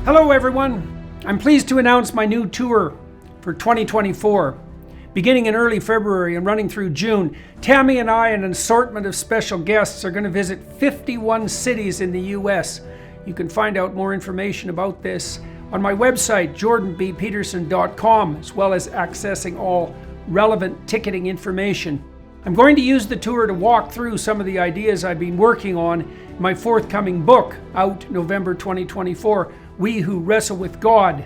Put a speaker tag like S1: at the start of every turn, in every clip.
S1: Hello everyone, I'm pleased to announce my new tour for 2024. Beginning in early February and running through June, Tammy and I and an assortment of special guests are going to visit 51 cities in the US. You can find out more information about this on my website, jordanbpeterson.com, as well as accessing all relevant ticketing information. I'm going to use the tour to walk through some of the ideas I've been working on in my forthcoming book, out November 2024, We Who Wrestle with God.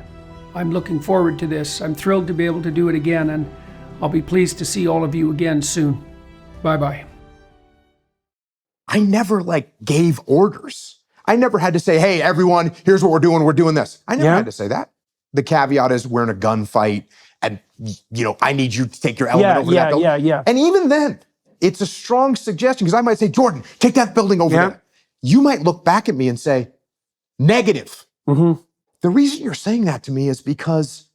S1: I'm looking forward to this. I'm thrilled to be able to do it again, and I'll be pleased to see all of you again soon. Bye-bye.
S2: I never gave orders. I never had to say, hey, everyone, here's what we're doing this. I never had to say that. The caveat is we're in a gunfight and, I need you to take your element over that building.
S1: Yeah.
S2: And even then, it's a strong suggestion because I might say, Jordan, take that building over there. You might look back at me and say, negative.
S1: Mm-hmm.
S2: The reason you're saying that to me is because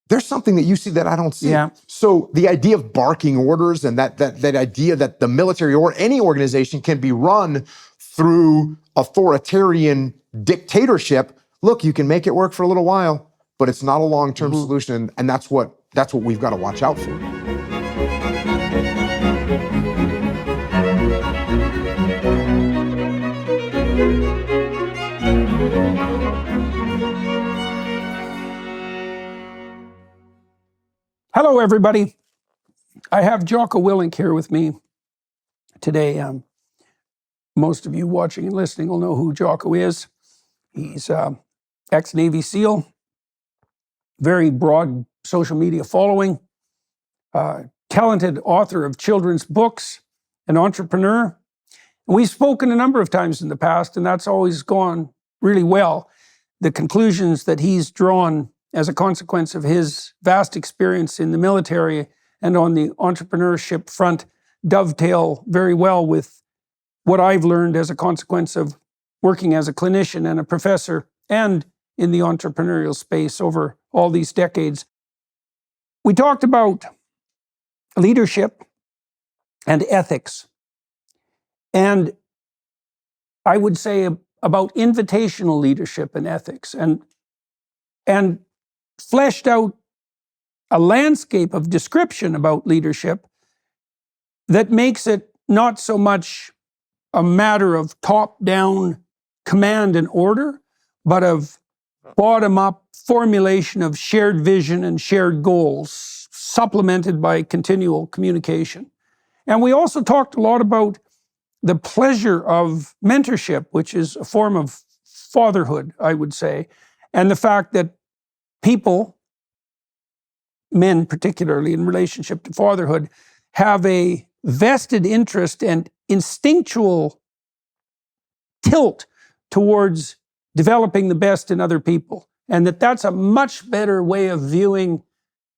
S2: there's something that you see that I don't see.
S1: Yeah.
S2: So the idea of barking orders and that idea that the military or any organization can be run through authoritarian dictatorship, look, you can make it work for a little while, but it's not a long-term solution, and that's what we've got to watch out for.
S1: Hello, everybody. I have Jocko Willink here with me today. Most of you watching and listening will know who Jocko is. He's ex-Navy SEAL, very broad social media following, talented author of children's books, an entrepreneur. We've spoken a number of times in the past, and that's always gone really well. The conclusions that he's drawn as a consequence of his vast experience in the military and on the entrepreneurship front dovetail very well with what I've learned as a consequence of working as a clinician and a professor and in the entrepreneurial space over all these decades. We talked about leadership and ethics, and I would say about invitational leadership and ethics, and fleshed out a landscape of description about leadership that makes it not so much a matter of top-down command and order, but of bottom-up formulation of shared vision and shared goals, supplemented by continual communication. And we also talked a lot about the pleasure of mentorship, which is a form of fatherhood, I would say, and the fact that people, men particularly in relationship to fatherhood, have a vested interest and instinctual tilt towards developing the best in other people, and that's a much better way of viewing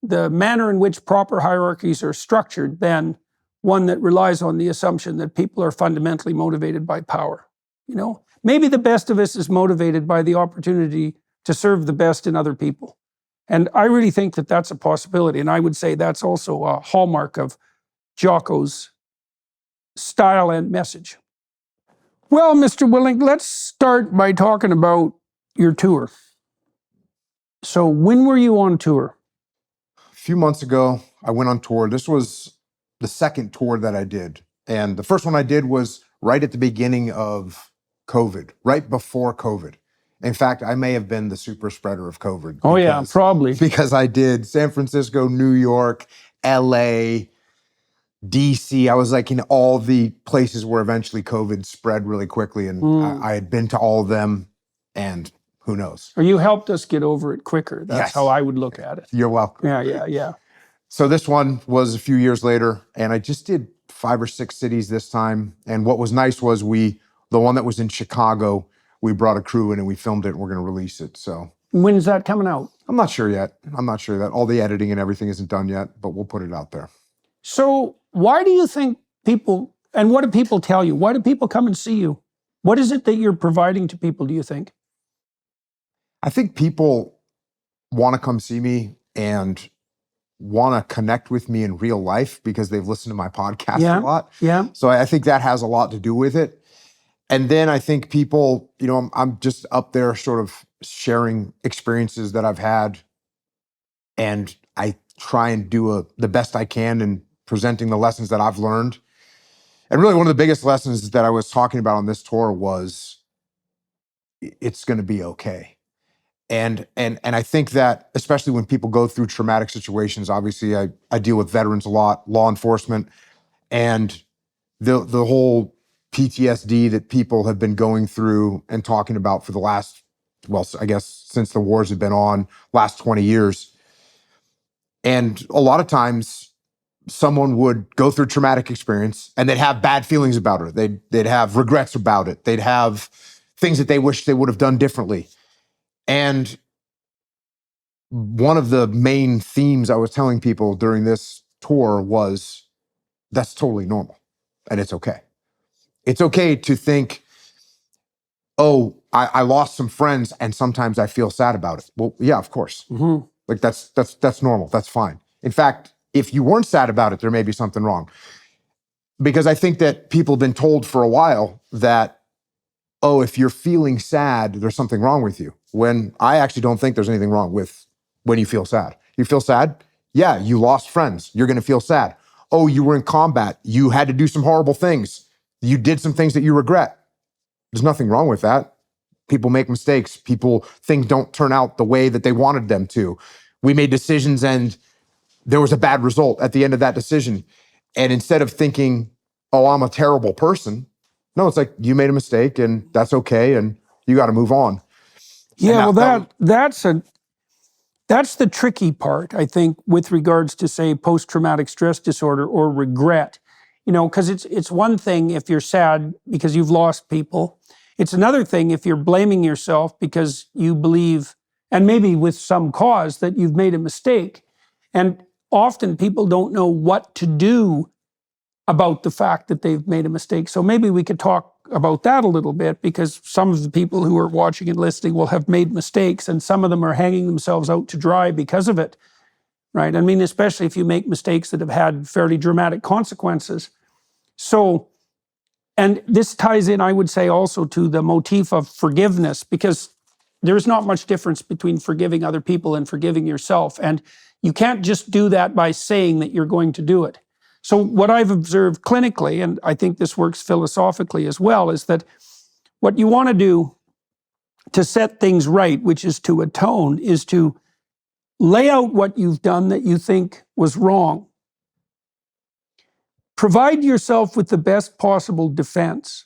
S1: the manner in which proper hierarchies are structured than one that relies on the assumption that people are fundamentally motivated by power. Maybe the best of us is motivated by the opportunity to serve the best in other people. And I really think that that's a possibility. And I would say that's also a hallmark of Jocko's style and message. Well, Mr. Willink, let's start by talking about your tour. So when were you on tour?
S2: A few months ago, I went on tour. This was the second tour that I did. And the first one I did was right at the beginning of COVID, right before COVID. In fact, I may have been the super spreader of COVID.
S1: Oh, yeah, probably.
S2: Because I did San Francisco, New York, LA, DC. I was in all the places where eventually COVID spread really quickly. And I had been to all of them, and who knows?
S1: Or you helped us get over it quicker. That's
S2: Yes.
S1: how I would look at it.
S2: You're welcome.
S1: Yeah.
S2: So this one was a few years later, and I just did 5 or 6 cities this time. And what was nice was the one that was in Chicago, we brought a crew in and we filmed it, and we're going to release it. So
S1: when's that coming out?
S2: I'm not sure yet. All the editing and everything isn't done yet, but we'll put it out there.
S1: So why do you think people, and what do people tell you? Why do people come and see you? What is it that you're providing to people, do you think?
S2: I think people want to come see me and want to connect with me in real life because they've listened to my podcast a lot.
S1: Yeah.
S2: So I think that has a lot to do with it. And then I think people, I'm just up there sort of sharing experiences that I've had. And I try and do the best I can in presenting the lessons that I've learned. And really one of the biggest lessons that I was talking about on this tour was it's going to be okay. And I think that especially when people go through traumatic situations, obviously I deal with veterans a lot, law enforcement, and the whole PTSD that people have been going through and talking about for the last, well, I guess since the wars have been on, last 20 years. And a lot of times someone would go through traumatic experience and they'd have bad feelings about it. They'd have regrets about it. They'd have things that they wish they would have done differently. And one of the main themes I was telling people during this tour was that's totally normal and it's okay. It's okay to think, oh, I lost some friends and sometimes I feel sad about it. Well, yeah, of course.
S1: Mm-hmm.
S2: Like that's normal. That's fine. In fact, if you weren't sad about it, there may be something wrong. Because I think that people have been told for a while that, oh, if you're feeling sad, there's something wrong with you. When I actually don't think there's anything wrong with when you feel sad. You feel sad? Yeah, you lost friends. You're going to feel sad. Oh, you were in combat. You had to do some horrible things. You did some things that you regret. There's nothing wrong with that. People make mistakes. Things don't turn out the way that they wanted them to. We made decisions and there was a bad result at the end of that decision. And instead of thinking, oh, I'm a terrible person, no, it's like you made a mistake and that's okay and you got to move on.
S1: Yeah, that's the tricky part, I think, with regards to, say, post-traumatic stress disorder or regret. Because it's one thing if you're sad because you've lost people. It's another thing if you're blaming yourself because you believe, and maybe with some cause, that you've made a mistake. And often people don't know what to do about the fact that they've made a mistake. So maybe we could talk about that a little bit, because some of the people who are watching and listening will have made mistakes, and some of them are hanging themselves out to dry because of it, right? I mean, especially if you make mistakes that have had fairly dramatic consequences. So, and this ties in, I would say, also to the motif of forgiveness, because there's not much difference between forgiving other people and forgiving yourself. And you can't just do that by saying that you're going to do it. So what I've observed clinically, and I think this works philosophically as well, is that what you want to do to set things right, which is to atone, is to lay out what you've done that you think was wrong. Provide yourself with the best possible defense.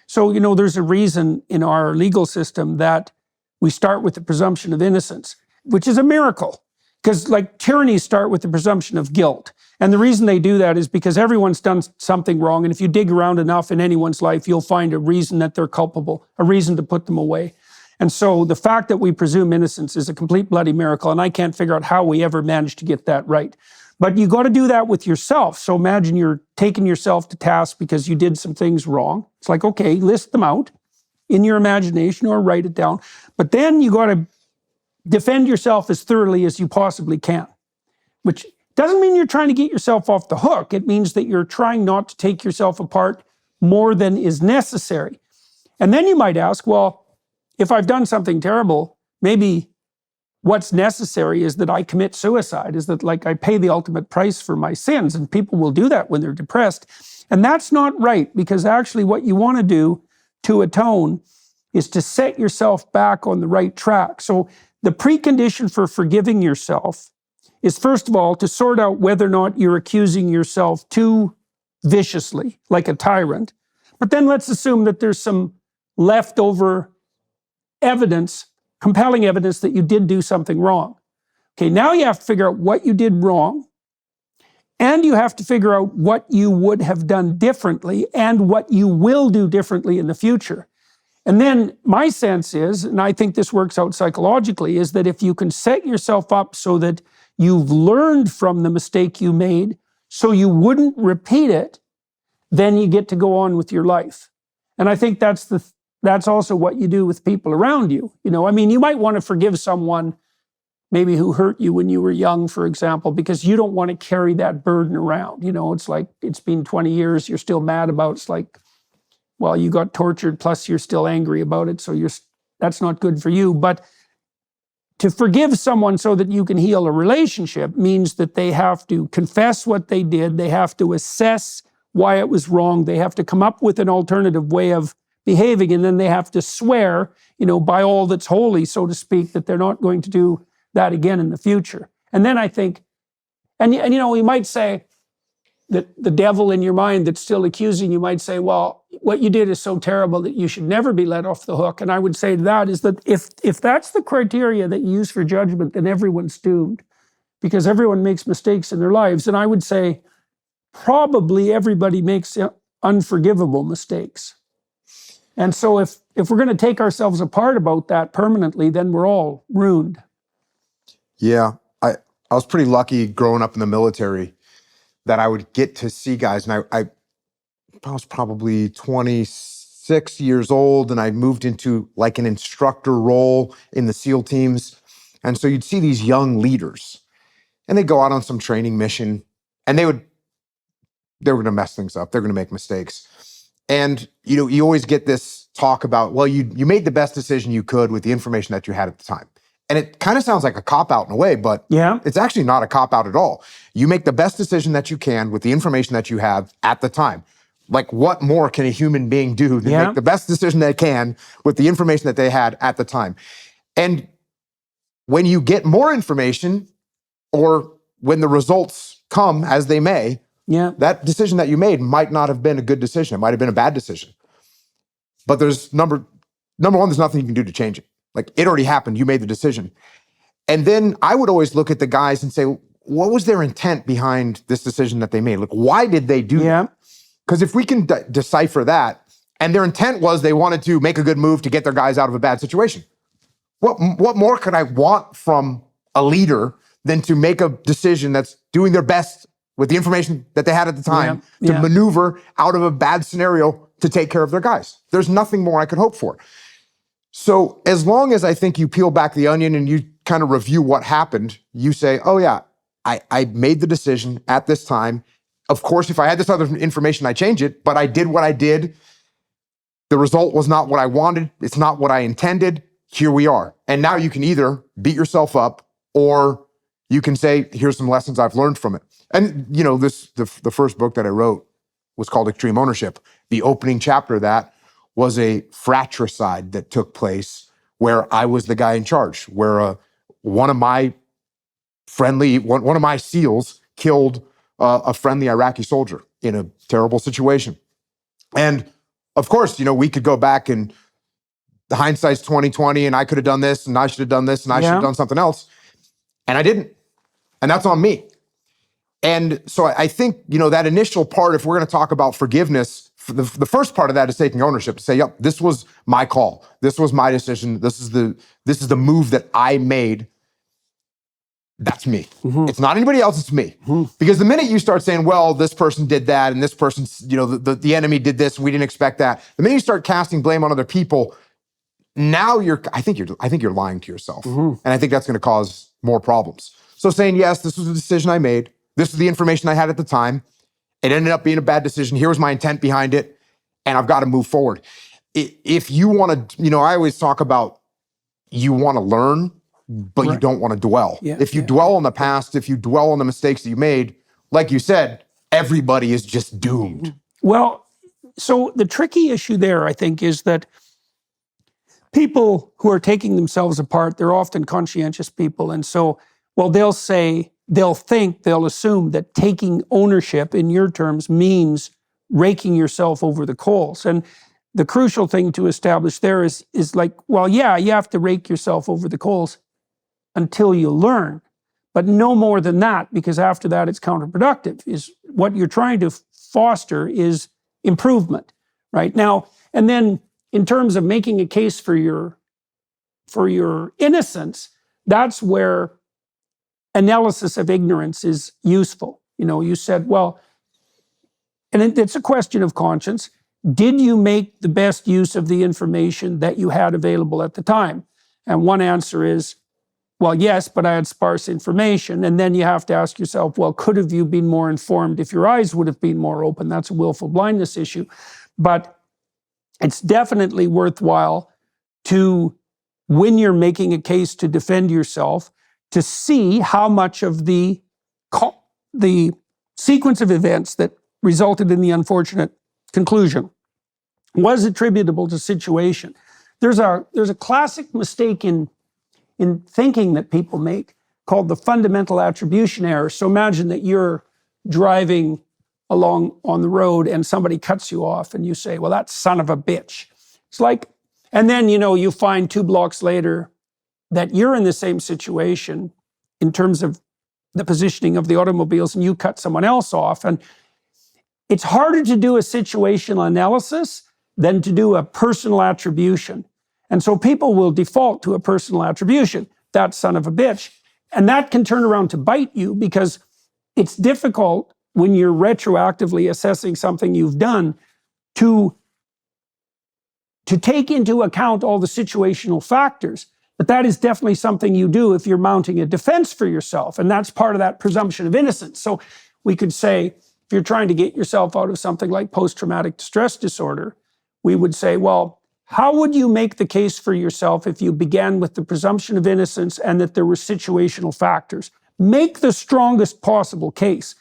S1: So, there's a reason in our legal system that we start with the presumption of innocence, which is a miracle. Because tyrannies start with the presumption of guilt. And the reason they do that is because everyone's done something wrong. And if you dig around enough in anyone's life, you'll find a reason that they're culpable, a reason to put them away. And so the fact that we presume innocence is a complete bloody miracle. And I can't figure out how we ever managed to get that right. But you got to do that with yourself. So imagine you're taking yourself to task because you did some things wrong. It's like, okay, list them out in your imagination or write it down. But then you got to defend yourself as thoroughly as you possibly can, which doesn't mean you're trying to get yourself off the hook. It means that you're trying not to take yourself apart more than is necessary. And then you might ask, well, if I've done something terrible, maybe what's necessary is that I commit suicide, is that I pay the ultimate price for my sins. And people will do that when they're depressed. And that's not right, because actually what you want to do to atone is to set yourself back on the right track. So the precondition for forgiving yourself is, first of all, to sort out whether or not you're accusing yourself too viciously, like a tyrant. But then let's assume that there's some leftover evidence, compelling evidence that you did do something wrong. Okay, now you have to figure out what you did wrong, and you have to figure out what you would have done differently and what you will do differently in the future. And then my sense is, and I think this works out psychologically, is that if you can set yourself up so that you've learned from the mistake you made so you wouldn't repeat it, then you get to go on with your life. And I think that's also what you do with people around you. You might want to forgive someone maybe who hurt you when you were young, for example, because you don't want to carry that burden around. It's like, it's been 20 years, you're still mad about it. It's like, well, you got tortured, plus you're still angry about it, so that's not good for you. But to forgive someone so that you can heal a relationship means that they have to confess what they did, they have to assess why it was wrong, they have to come up with an alternative way of behaving, and then they have to swear, by all that's holy, so to speak, that they're not going to do that again in the future. And then I think, and you might say that the devil in your mind that's still accusing you might say, well, what you did is so terrible that you should never be let off the hook. And I would say that is that if that's the criteria that you use for judgment, then everyone's doomed, because everyone makes mistakes in their lives. And I would say probably everybody makes unforgivable mistakes. And so if we're going to take ourselves apart about that permanently, then we're all ruined.
S2: Yeah, I was pretty lucky growing up in the military that I would get to see guys, and I was probably 26 years old, and I moved into like an instructor role in the SEAL teams. And so you'd see these young leaders, and they'd go out on some training mission, and they were going to mess things up. They're going to make mistakes. And you always get this talk about, well, you made the best decision you could with the information that you had at the time. And it kind of sounds like a cop-out in a way, but it's actually not a cop-out at all. You make the best decision that you can with the information that you have at the time. Like, what more can a human being do than make the best decision they can with the information that they had at the time? And when you get more information, or when the results come as they may, that decision that you made might not have been a good decision. It might have been a bad decision. But there's number one, there's nothing you can do to change it. Like, it already happened. You made the decision. And then I would always look at the guys and say, what was their intent behind this decision that they made? Like, why did they do that? Because if we can decipher that, and their intent was they wanted to make a good move to get their guys out of a bad situation, what more could I want from a leader than to make a decision that's doing their best with the information that they had at the time to maneuver out of a bad scenario to take care of their guys? There's nothing more I could hope for. So as long as I think you peel back the onion and you kind of review what happened, you say, oh yeah, I made the decision at this time. Of course, if I had this other information, I change it, but I did what I did. The result was not what I wanted. It's not what I intended. Here we are. And now you can either beat yourself up, or you can say, here's some lessons I've learned from it. And the first book that I wrote was called Extreme Ownership. The opening chapter of that was a fratricide that took place where I was the guy in charge, where one of my SEALs killed a friendly Iraqi soldier in a terrible situation. And of course, we could go back, and the hindsight's 20/20, and I could have done this, and I should have done this, and I should have done something else. And I didn't. And that's on me. And so I think, that initial part, if we're going to talk about forgiveness, the first part of that is taking ownership, to say, yep, this was my call. This was my decision. This is the move that I made. That's me. Mm-hmm. It's not anybody else, it's me. Mm-hmm. Because the minute you start saying, well, this person did that, and this person, the enemy did this, and we didn't expect that. The minute you start casting blame on other people, now I think you're lying to yourself. Mm-hmm. And I think that's going to cause more problems. So saying, yes, this was a decision I made. This was the information I had at the time. It ended up being a bad decision. Here was my intent behind it, and I've got to move forward. If you want to, I always talk about, you want to learn, but you don't want to dwell. Yeah, if you dwell on the past, if you dwell on the mistakes that you made, like you said, everybody is just doomed.
S1: Well, so the tricky issue there, I think, is that people who are taking themselves apart, they're often conscientious people. And so, they'll assume that taking ownership, in your terms, means raking yourself over the coals. And the crucial thing to establish there is like, you have to rake yourself over the coals until you learn, but no more than that, because after that it's counterproductive. Is what you're trying to foster is improvement, right? Now, and then in terms of making a case for your innocence, that's where analysis of ignorance is useful. You said, and it's a question of conscience. Did you make the best use of the information that you had available at the time? And one answer is, yes, but I had sparse information. And then you have to ask yourself, could have you been more informed if your eyes would have been more open? That's a willful blindness issue. But it's definitely worthwhile to, when you're making a case to defend yourself, to see how much of the sequence of events that resulted in the unfortunate conclusion was attributable to situation. There's a classic mistake in thinking that people make called the fundamental attribution error. So imagine that you're driving along on the road and somebody cuts you off and you say, well, that son of a bitch. It's like, and then, you find 2 blocks later that you're in the same situation in terms of the positioning of the automobiles, and you cut someone else off. And it's harder to do a situational analysis than to do a personal attribution. And so people will default to a personal attribution, that son of a bitch. And that can turn around to bite you, because it's difficult when you're retroactively assessing something you've done to take into account all the situational factors. But that is definitely something you do if you're mounting a defense for yourself. And that's part of that presumption of innocence. So we could say, if you're trying to get yourself out of something like post-traumatic stress disorder, we would say, well, how would you make the case for yourself if you began with the presumption of innocence and that there were situational factors? Make the strongest possible case.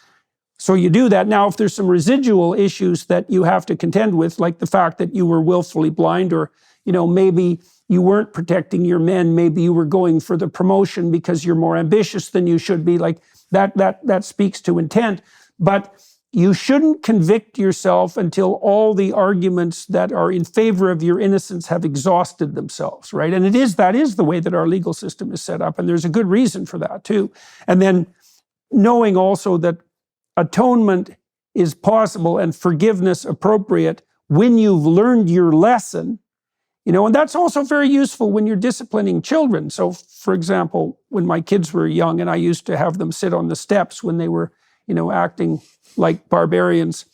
S1: So you do that. Now, if there's some residual issues that you have to contend with, like the fact that you were willfully blind, or, maybe you weren't protecting your men, maybe you were going for the promotion because you're more ambitious than you should be, like that speaks to intent. But you shouldn't convict yourself until all the arguments that are in favor of your innocence have exhausted themselves, right? And that is the way that our legal system is set up, and there's a good reason for that too. And then knowing also that atonement is possible and forgiveness appropriate when you've learned your lesson, and that's also very useful when you're disciplining children. So, for example, when my kids were young and I used to have them sit on the steps when they were, acting like barbarians,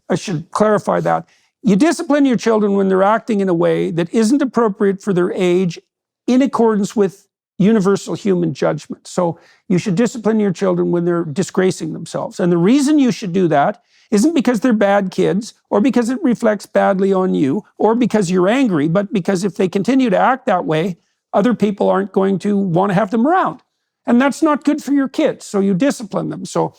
S1: I should clarify that. You discipline your children when they're acting in a way that isn't appropriate for their age, in accordance with universal human judgment. So you should discipline your children when they're disgracing themselves. And the reason you should do that isn't because they're bad kids, or because it reflects badly on you, or because you're angry, but because if they continue to act that way, other people aren't going to want to have them around. And that's not good for your kids, so you discipline them. So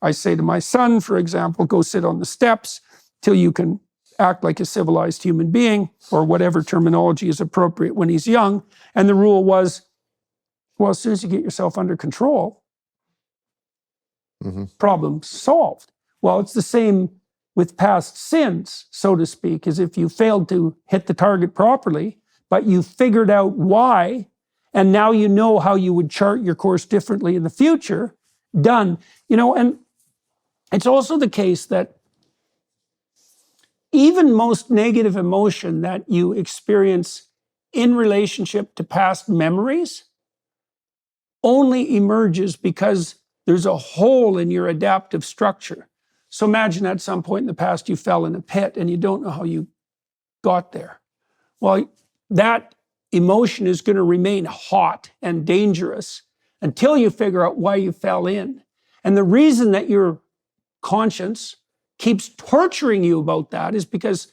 S1: I say to my son, for example, go sit on the steps till you can act like a civilized human being, or whatever terminology is appropriate when he's young. And the rule was, well, as soon as you get yourself under control, problem solved. Well, it's the same with past sins, so to speak, as if you failed to hit the target properly, but you figured out why, and now you know how you would chart your course differently in the future, done. And it's also the case that even most negative emotion that you experience in relationship to past memories only emerges because there's a hole in your adaptive structure. So imagine at some point in the past you fell in a pit and you don't know how you got there. Well, that emotion is going to remain hot and dangerous until you figure out why you fell in. And the reason that your conscience keeps torturing you about that is because,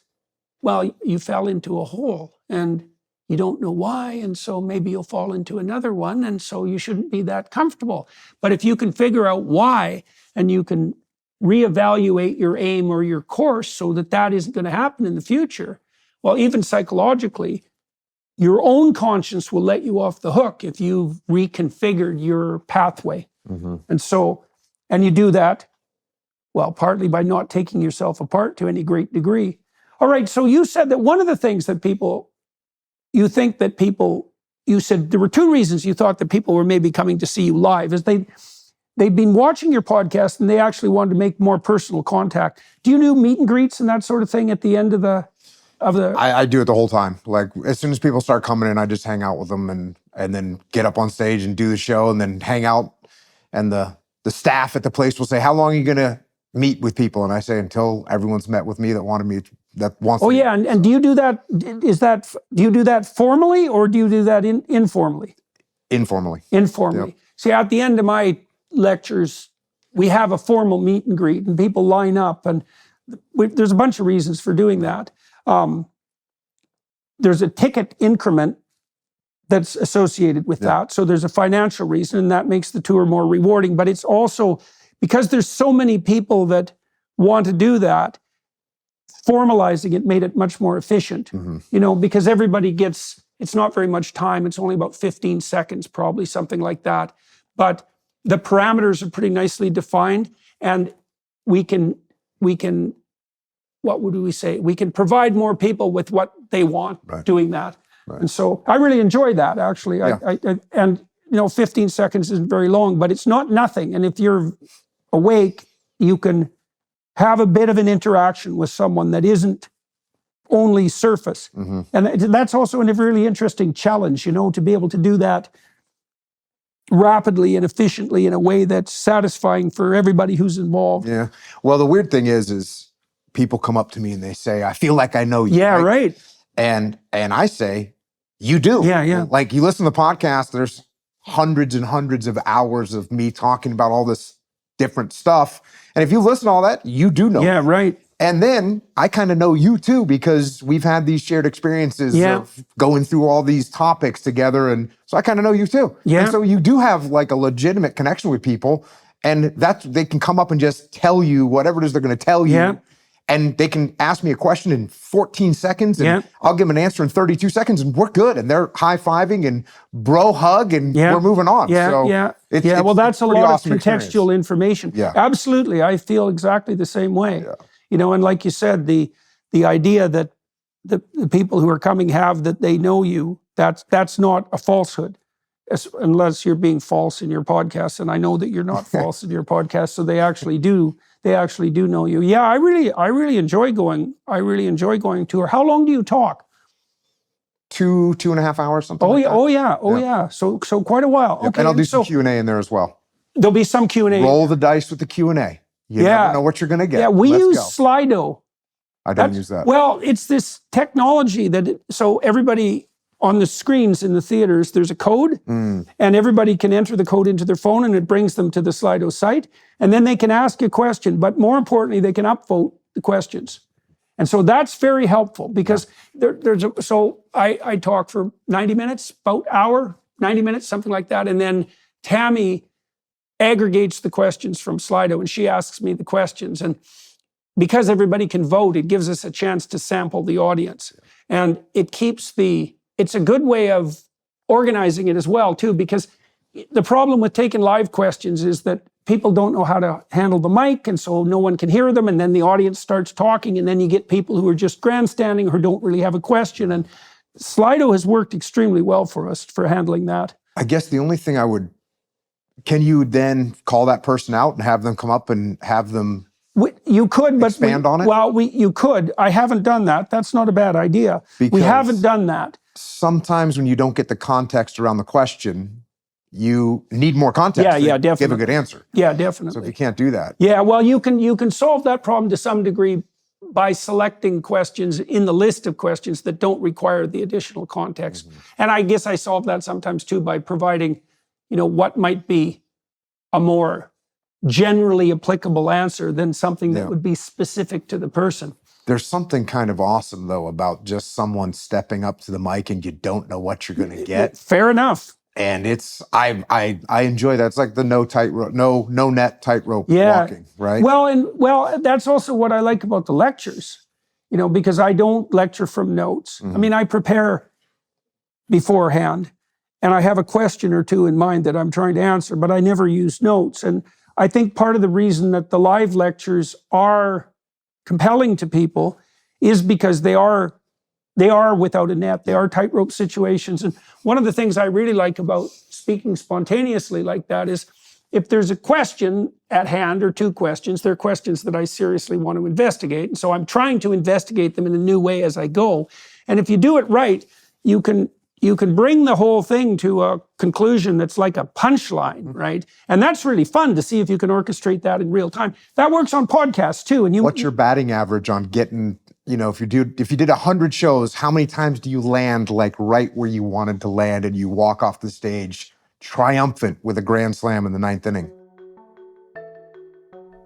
S1: well, you fell into a hole and you don't know why, and so maybe you'll fall into another one, and so you shouldn't be that comfortable. But if you can figure out why, and you can reevaluate your aim or your course so that that isn't going to happen in the future, well, even psychologically, your own conscience will let you off the hook if you've reconfigured your pathway. And you do that, well, partly by not taking yourself apart to any great degree. All right, so you said that one of the things that you said there were 2 reasons you thought that people were maybe coming to see you live, is they'd been watching your podcast and they actually wanted to make more personal contact. Do you do meet and greets and that sort of thing at the end of the?
S2: I do it the whole time. Like, as soon as people start coming in, I just hang out with them and then get up on stage and do the show and then hang out. And the staff at the place will say, how long are you going to meet with people? And I say, until everyone's met with me that wants to meet. And do you do that? Do you do that formally, or do you do that informally? Informally. Yep. See, at the end of my lectures, we have a formal meet and greet, and people line up, and there's a bunch of reasons for doing that.
S1: there's a ticket increment that's associated with that. So there's a financial reason, and that makes the tour more rewarding. But it's also because there's so many people that want to do that, formalizing it made it much more efficient, because everybody gets, it's not very much time. It's only about 15 seconds, probably something like that. But the parameters are pretty nicely defined, and we can, what would we say? We can provide more people with what they want doing that. And so I really enjoy that, actually. And 15 seconds isn't very long, but it's not nothing. And if you're awake, you can have a bit of an interaction with someone that isn't only surface. And that's also a really interesting challenge, to be able to do that rapidly and efficiently in a way that's satisfying for everybody who's involved.
S2: Yeah. Well, the weird thing is people come up to me and they say, I feel like I know you.
S1: Yeah, right.
S2: And I say, you do.
S1: Yeah.
S2: Like, you listen to the podcast, there's hundreds and hundreds of hours of me talking about all this different stuff. And if you listen to all that, you do know.
S1: Yeah, right.
S2: And then I kind of know you too, because we've had these shared experiences of going through all these topics together. And so I kind of know you too.
S1: Yeah.
S2: And so you do have like a legitimate connection with people, and they can come up and just tell you whatever it is they're going to tell you.
S1: Yeah.
S2: And they can ask me a question in 14 seconds and I'll give them an answer in 32 seconds and we're good. And they're high-fiving and bro hug and we're moving on.
S1: Well, that's a lot
S2: awesome
S1: of contextual information.
S2: Yeah.
S1: Absolutely. I feel exactly the same way. Yeah. And like you said, the idea that the people who are coming have that they know you, that's not a falsehood. Unless you're being false in your podcast. And I know that you're not false in your podcast. So they actually do know you. Yeah, I really enjoy going. I really enjoy going tour. How long do you talk?
S2: 2.5 hours, something like that.
S1: Oh yeah. So quite a while.
S2: Yep.
S1: Okay.
S2: And I'll do some Q&A in there as well.
S1: There'll be some Q&A.
S2: Roll the dice with the Q&A. You never know what you're going to get.
S1: Yeah, we use Slido.
S2: I don't use that.
S1: Well, it's this technology so everybody on the screens in the theaters, there's a code, and everybody can enter the code into their phone, and it brings them to the Slido site. And then they can ask a question, but more importantly, they can upvote the questions. And so that's very helpful because I talk for 90 minutes, about hour, 90 minutes, something like that. And then Tammy aggregates the questions from Slido, and she asks me the questions. And because everybody can vote, it gives us a chance to sample the audience. And it's a good way of organizing it as well, too, because the problem with taking live questions is that people don't know how to handle the mic, and so no one can hear them, and then the audience starts talking, and then you get people who are just grandstanding or who don't really have a question. And Slido has worked extremely well for us for handling that.
S2: I guess the only thing can you then call that person out and have them come up and have them
S1: you could, but
S2: expand on it?
S1: Well, you could. I haven't done that. That's not a bad idea.
S2: Because
S1: we haven't done that.
S2: Sometimes when you don't get the context around the question, you need more context to
S1: definitely.
S2: give a good answer.
S1: Yeah, definitely.
S2: So if you can't do that.
S1: Yeah, well, you can solve that problem to some degree by selecting questions in the list of questions that don't require the additional context. And I guess I solve that sometimes too by providing, what might be a more generally applicable answer than something that would be specific to the person.
S2: There's something kind of awesome, though, about just someone stepping up to the mic and you don't know what you're going to get.
S1: Fair enough.
S2: And I enjoy that. It's like the no net tightrope walking, right?
S1: Well, that's also what I like about the lectures, because I don't lecture from notes. I mean, I prepare beforehand, and I have a question or two in mind that I'm trying to answer, but I never use notes. And I think part of the reason that the live lectures are compelling to people is because they are without a net. They are tightrope situations. And one of the things I really like about speaking spontaneously like that is if there's a question at hand or two questions, they're questions that I seriously want to investigate. And so I'm trying to investigate them in a new way as I go. And if you do it right, you can bring the whole thing to a conclusion that's like a punchline, right? And that's really fun to see if you can orchestrate that in real time. That works on podcasts too. And
S2: what's your batting average on getting, if you did 100 shows, how many times do you land like right where you wanted to land and you walk off the stage triumphant with a grand slam in the 9th inning?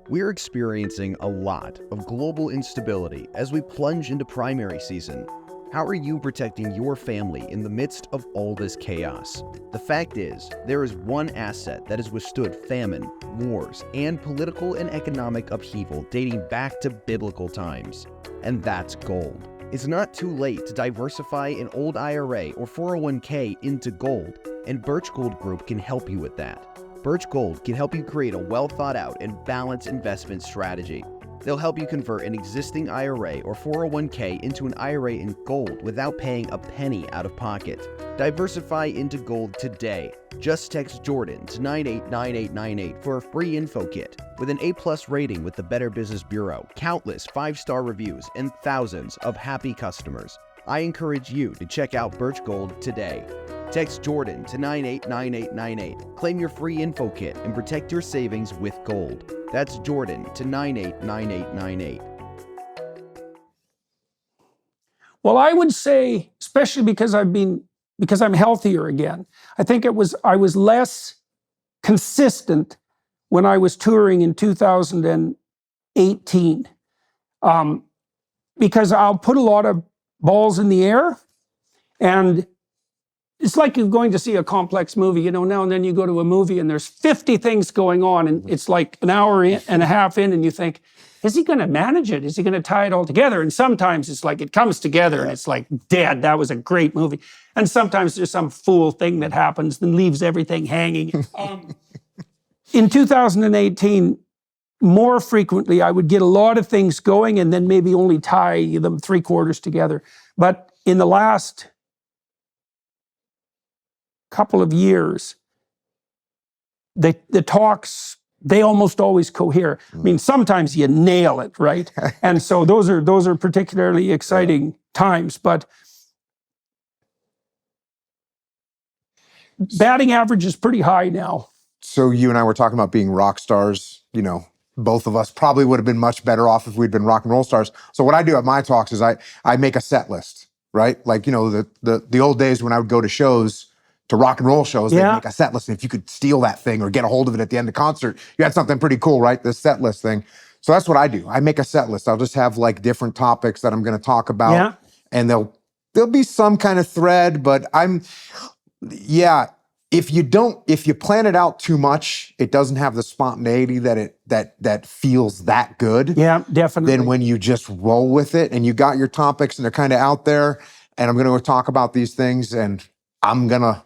S3: We're experiencing a lot of global instability as we plunge into primary season. How are you protecting your family in the midst of all this chaos? The fact is, there is one asset that has withstood famine, wars, and political and economic upheaval dating back to biblical times, and that's gold. It's not too late to diversify an old IRA or 401k into gold, and Birch Gold Group can help you with that. Birch Gold can help you create a well-thought-out and balanced investment strategy. They'll help you convert an existing IRA or 401k into an IRA in gold without paying a penny out of pocket. Diversify into gold today. Just text Jordan to 989898 for a free info kit. With an A+ rating with the Better Business Bureau, countless 5-star reviews, and thousands of happy customers, I encourage you to check out Birch Gold today. Text Jordan to 989898. Claim your free info kit and protect your savings with gold. That's Jordan to 989898.
S1: Well, I would say, especially because I'm healthier again, I think I was less consistent when I was touring in 2018. Because I'll put a lot of balls in the air, and it's like you're going to see a complex movie, now and then you go to a movie and there's 50 things going on, and it's like an hour and a half in, and you think, is he going to manage it? Is he going to tie it all together? And sometimes it's like it comes together and it's like, Dad, that was a great movie. And sometimes there's some fool thing that happens and leaves everything hanging. In 2018, more frequently, I would get a lot of things going and then maybe only tie them 3/4 together. But in the last couple of years, the talks, they almost always cohere. I mean, sometimes you nail it, right? And so those are particularly exciting times. But batting average is pretty high now.
S2: So you and I were talking about being rock stars. Both of us probably would have been much better off if we'd been rock and roll stars. So what I do at my talks is I make a set list, right? Like, the old days when I would go to shows, to rock and roll shows, they'd make a set list. And if you could steal that thing or get a hold of it at the end of the concert, you had something pretty cool, right? This set list thing. So that's what I do. I make a set list. I'll just have like different topics that I'm going to talk about. And there'll be some kind of thread, but if you plan it out too much, it doesn't have the spontaneity that feels that good.
S1: Yeah, definitely.
S2: Then when you just roll with it and you got your topics and they're kind of out there, and I'm going to talk about these things and I'm going to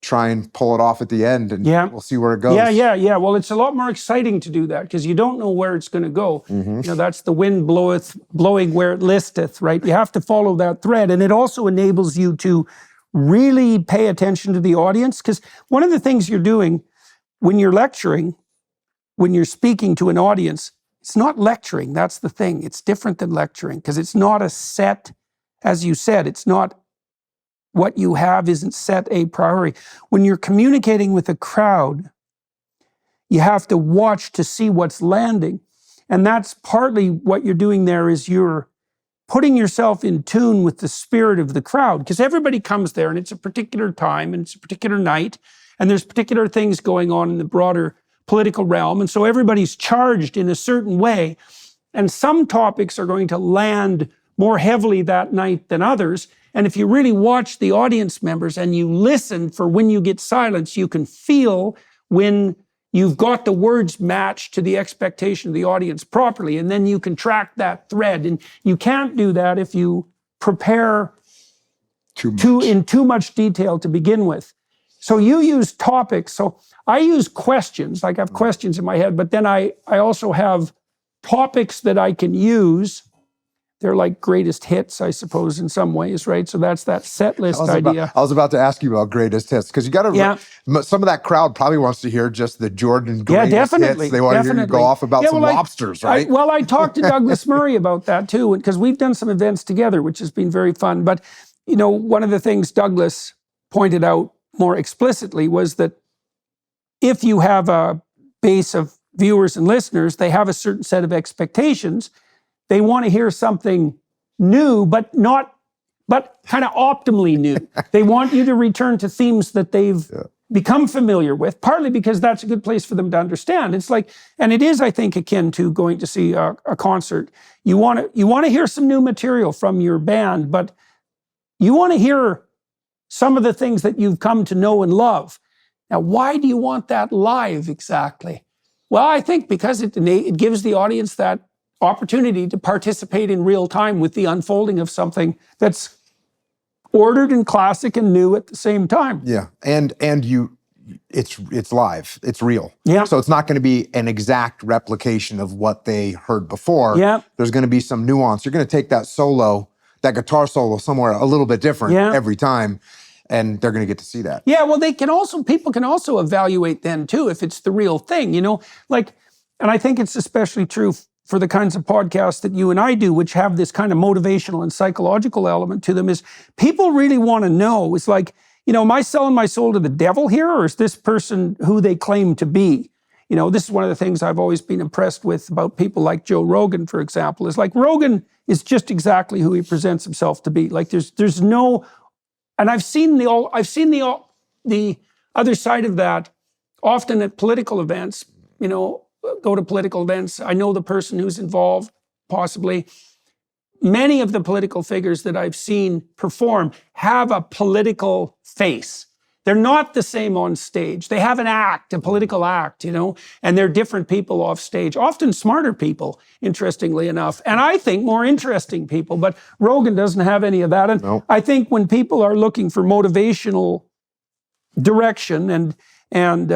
S2: try and pull it off at the end, and we'll see where it goes.
S1: Yeah. Well, it's a lot more exciting to do that because you don't know where it's going to go. That's the wind blowing where it listeth, right? You have to follow that thread. And it also enables you to really pay attention to the audience, because one of the things you're doing when you're lecturing, when you're speaking to an audience, it's not lecturing. That's the thing. It's different than lecturing because it's not a set, as you said, it's not what you have isn't set a priori. When you're communicating with a crowd, you have to watch to see what's landing. And that's partly what you're doing there is you're putting yourself in tune with the spirit of the crowd, because everybody comes there and it's a particular time and it's a particular night and there's particular things going on in the broader political realm. And so everybody's charged in a certain way. And some topics are going to land more heavily that night than others. And if you really watch the audience members and you listen for when you get silence, you can feel when you've got the words matched to the expectation of the audience properly, and then you can track that thread. And you can't do that if you prepare in too much detail to begin with. So you use topics. So I use questions, like I have questions in my head, but then I also have topics that I can use. They're like greatest hits, I suppose, in some ways, right? So that's that set list idea.
S2: I was about to ask you about greatest hits, because you got to. Some of that crowd probably wants to hear just the Jordan greatest hits. They want to hear you go off about some lobsters, right?
S1: I talked to Douglas Murray about that too, because we've done some events together, which has been very fun. But one of the things Douglas pointed out more explicitly was that if you have a base of viewers and listeners, they have a certain set of expectations. They want to hear something new, but kind of optimally new. They want you to return to themes that they've become familiar with, partly because that's a good place for them to understand. It's like, and it is, I think, akin to going to see a concert. You want to hear some new material from your band, but You want to hear some of the things that you've come to know and love. Now, why do you want that live exactly? Well, I think because it gives the audience that opportunity to participate in real time with the unfolding of something that's ordered and classic and new at the same time.
S2: Yeah, and it's live, it's real.
S1: Yeah.
S2: So it's not going to be an exact replication of what they heard before.
S1: Yeah.
S2: There's going to be some nuance. You're going to take that guitar solo somewhere a little bit different every time, and they're going to get to see that.
S1: Yeah, well, people can also evaluate then too if it's the real thing, and I think it's especially true for the kinds of podcasts that you and I do, which have this kind of motivational and psychological element to them, is people really want to know, it's like, am I selling my soul to the devil here, or is this person who they claim to be? This is one of the things I've always been impressed with about people like Joe Rogan, for example, is like Rogan is just exactly who he presents himself to be. Like there's no, and I've seen the other side of that often at political events, go to political events. I know the person who's involved, possibly. Many of the political figures that I've seen perform have a political face. They're not the same on stage. They have a political act, and they're different people off stage, often smarter people, interestingly enough, and I think more interesting people, but Rogan doesn't have any of that. And
S2: Nope.
S1: I think when people are looking for motivational direction and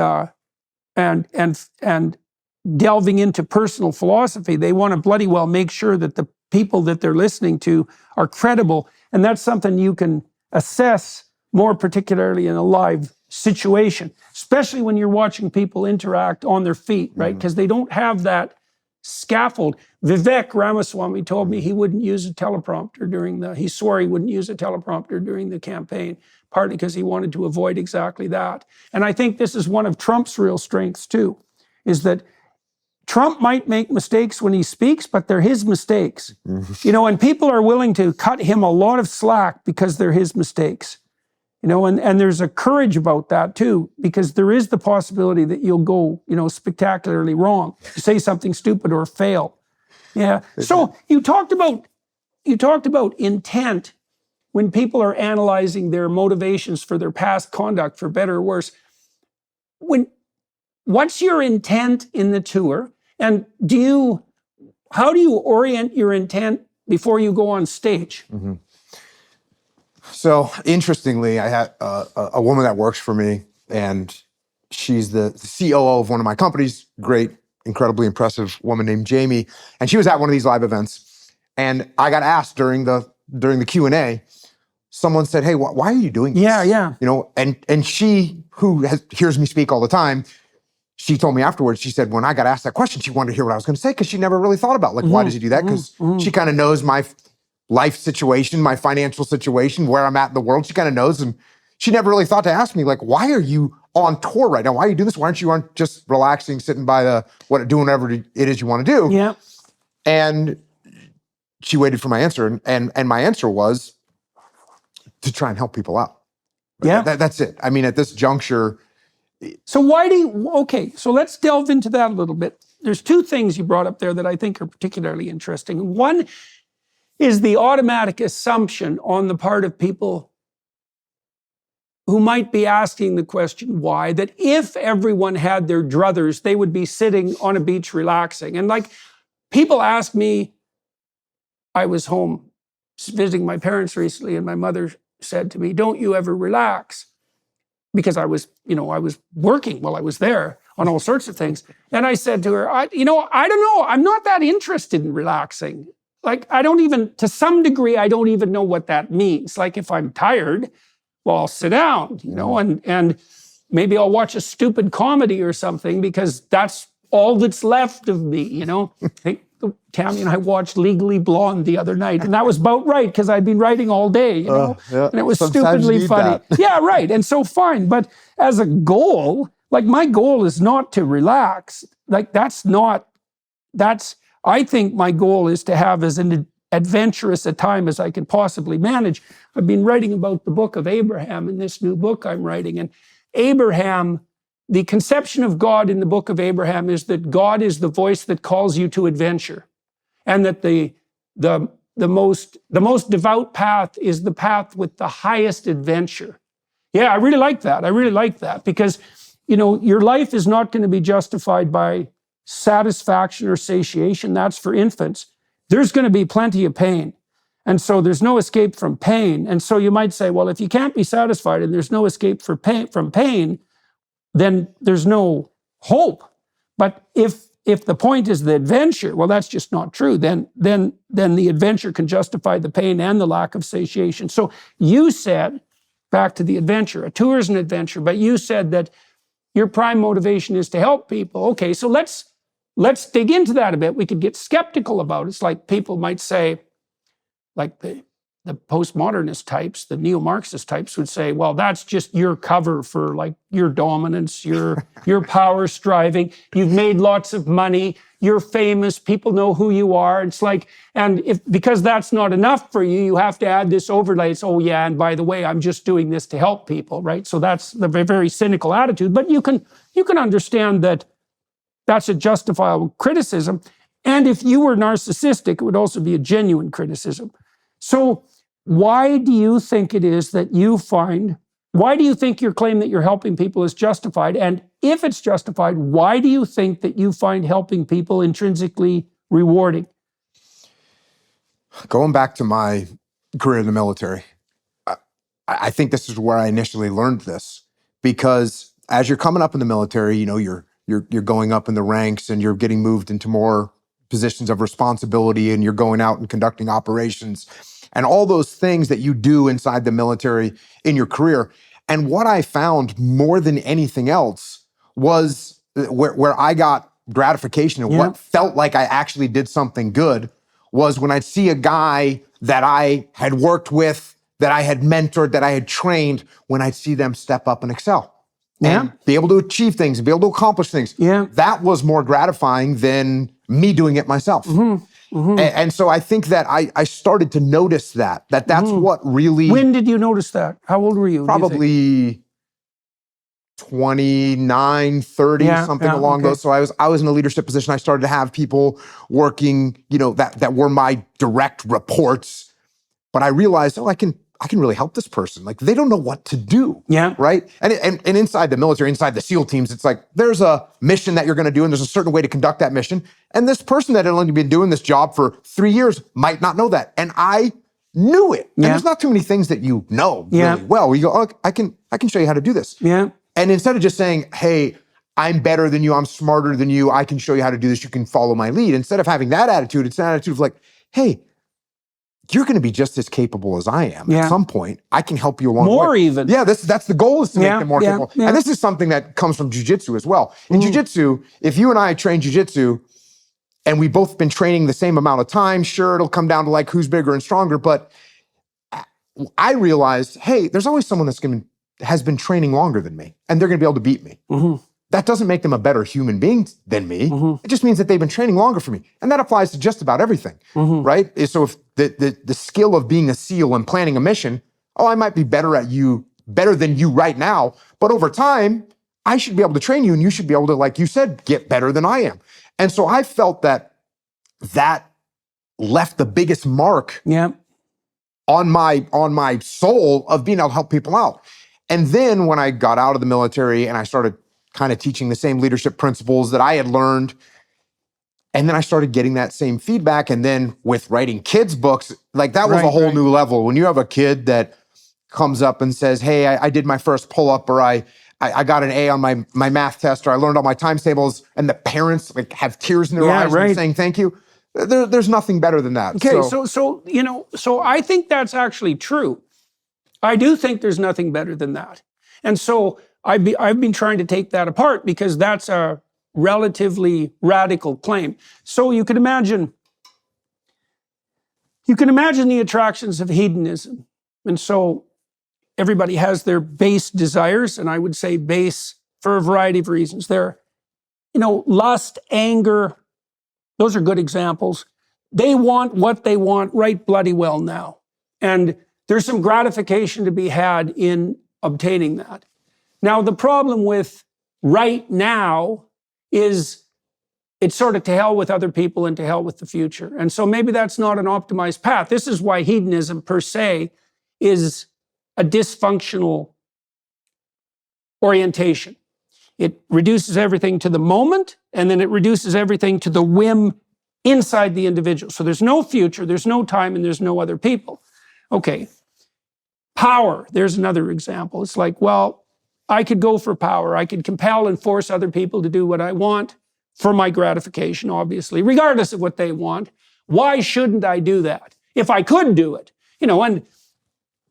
S1: delving into personal philosophy, they want to bloody well make sure that the people that they're listening to are credible. And that's something you can assess more particularly in a live situation, especially when you're watching people interact on their feet, right? Because they don't have that scaffold. Vivek Ramaswamy told me he wouldn't use a teleprompter he swore he wouldn't use a teleprompter during the campaign, partly because he wanted to avoid exactly that. And I think this is one of Trump's real strengths too, is that Trump might make mistakes when he speaks, but they're his mistakes. And people are willing to cut him a lot of slack because they're his mistakes. And there's a courage about that too, because there is the possibility that you'll go, spectacularly wrong, say something stupid or fail. Yeah. So you talked about intent when people are analyzing their motivations for their past conduct, for better or worse. What's your intent in the tour? And how do you orient your intent before you go on stage?
S2: Mm-hmm. So interestingly, I had a woman that works for me, and she's the COO of one of my companies, great, incredibly impressive woman named Jamie. And she was at one of these live events, and I got asked during the Q&A, someone said, "Hey, why are you doing this?"
S1: Yeah.
S2: And she, who hears me speak all the time, she told me afterwards, she said, when I got asked that question, she wanted to hear what I was going to say because she never really thought about, why does he do that? Because she kind of knows my life situation, my financial situation, where I'm at in the world. She kind of knows, and she never really thought to ask me, why are you on tour right now? Why are you doing this? Why aren't you just relaxing, sitting by doing whatever it is you want to do?
S1: Yeah.
S2: And she waited for my answer, and my answer was to try and help people out.
S1: Yeah.
S2: That's it. I mean, at this juncture.
S1: So so let's delve into that a little bit. There's two things you brought up there that I think are particularly interesting. One is the automatic assumption on the part of people who might be asking the question why, that if everyone had their druthers, they would be sitting on a beach relaxing. And people ask me, I was home visiting my parents recently, and my mother said to me, "Don't you ever relax?" Because I was working while I was there on all sorts of things. And I said to her, I don't know. I'm not that interested in relaxing. To some degree, I don't even know what that means. If I'm tired, well, I'll sit down, and maybe I'll watch a stupid comedy or something because that's all that's left of me, Tammy and I watched Legally Blonde the other night, and that was about right because I'd been writing all day,
S2: Yeah.
S1: And it was
S2: Sometimes
S1: stupidly
S2: you need
S1: funny.
S2: that.
S1: Yeah, right. And so fine. But as a goal, my goal is not to relax. I think my goal is to have as an adventurous a time as I can possibly manage. I've been writing about the book of Abraham in this new book I'm writing. And Abraham, the conception of God in the book of Abraham is that God is the voice that calls you to adventure. And that the the most devout path is the path with the highest adventure. Yeah, I really like that. I really like that because, your life is not going to be justified by satisfaction or satiation. That's for infants. There's going to be plenty of pain. And so there's no escape from pain. And so you might say, well, if you can't be satisfied and there's no escape from pain, then there's no hope. But if the point is the adventure, well, that's just not true. Then the adventure can justify the pain and the lack of satiation. So you said, back to the adventure, a tour is an adventure, but you said that your prime motivation is to help people. Okay, so let's dig into that a bit. We could get skeptical about it. It's like people might say, like the postmodernist types, the neo-Marxist types would say, well, that's just your cover for like your dominance, your power striving. You've made lots of money. You're famous. People know who you are. It's like, and because that's not enough for you, you have to add this overlay. It's, oh yeah, and by the way, I'm just doing this to help people, right? So that's the very cynical attitude. But you can understand that that's a justifiable criticism. And if you were narcissistic, it would also be a genuine criticism. So why do you think it is that why do you think your claim that you're helping people is justified? And if it's justified, why do you think that you find helping people intrinsically rewarding?
S2: Going back to my career in the military, I think this is where I initially learned this, because as you're coming up in the military, you're going up in the ranks and you're getting moved into more positions of responsibility, and you're going out and conducting operations and all those things that you do inside the military in your career. And what I found more than anything else was where I got gratification and what felt like I actually did something good was when I'd see a guy that I had worked with, that I had mentored, that I had trained, when I'd see them step up and excel. And be able to achieve things, and be able to accomplish things. That was more gratifying than me doing it myself. And so I think that I started to notice that's what really...
S1: When did you notice that? How old were you?
S2: Probably 29, 30, something along those. So I was in a leadership position. I started to have people working, that were my direct reports. But I realized, I can really help this person. Like, they don't know what to do. Right? And inside the military, inside the SEAL teams, it's like, there's a mission that you're going to do, and there's a certain way to conduct that mission. And this person that had only been doing this job for 3 years might not know that. And I knew it. And there's not too many things that you know really well. You go, oh, I can show you how to do this. And instead of just saying, hey, I'm better than you, I'm smarter than you, I can show you how to do this, you can follow my lead. Instead of having that attitude, it's an attitude of like, hey, you're going to be just as capable as I am. At some point, I can help you along the way.
S1: More even.
S2: Yeah, that's the goal, is to make them more capable. And this is something that comes from jiu-jitsu as well. In jiu-jitsu, if you and I train jiu-jitsu, and we've both been training the same amount of time, sure, it'll come down to like who's bigger and stronger. But I realized, hey, there's always someone has been training longer than me, and they're going to be able to beat me. That doesn't make them a better human being than me. It just means that they've been training longer for me. And that applies to just about everything, right? So if the skill of being a SEAL and planning a mission, I might be better than you right now, but over time, I should be able to train you, and you should be able to, like you said, get better than I am. And so I felt that left the biggest mark on my soul of being able to help people out. And then when I got out of the military and I started kind of teaching the same leadership principles that I had learned, and then I started getting that same feedback. And then with writing kids' books, like that was a whole new level. When you have a kid that comes up and says, hey, I did my first pull-up, or I got an A on my math test, or I learned all my times tables, and the parents like have tears in their eyes and saying thank you. There's nothing better than that.
S1: Okay, so I think that's actually true. I do think there's nothing better than that. And so I've been trying to take that apart, because that's a relatively radical claim. So you can imagine the attractions of hedonism. And so everybody has their base desires, and I would say base for a variety of reasons. They're, lust, anger, those are good examples. They want what they want right bloody well now. And there's some gratification to be had in obtaining that. Now, the problem with right now is it's sort of to hell with other people and to hell with the future. And so maybe that's not an optimized path. This is why hedonism per se is a dysfunctional orientation. It reduces everything to the moment, and then it reduces everything to the whim inside the individual. So there's no future, there's no time, and there's no other people. Okay. Power, there's another example. It's like, well, I could go for power. I could compel and force other people to do what I want for my gratification, obviously, regardless of what they want. Why shouldn't I do that? If I could do it, and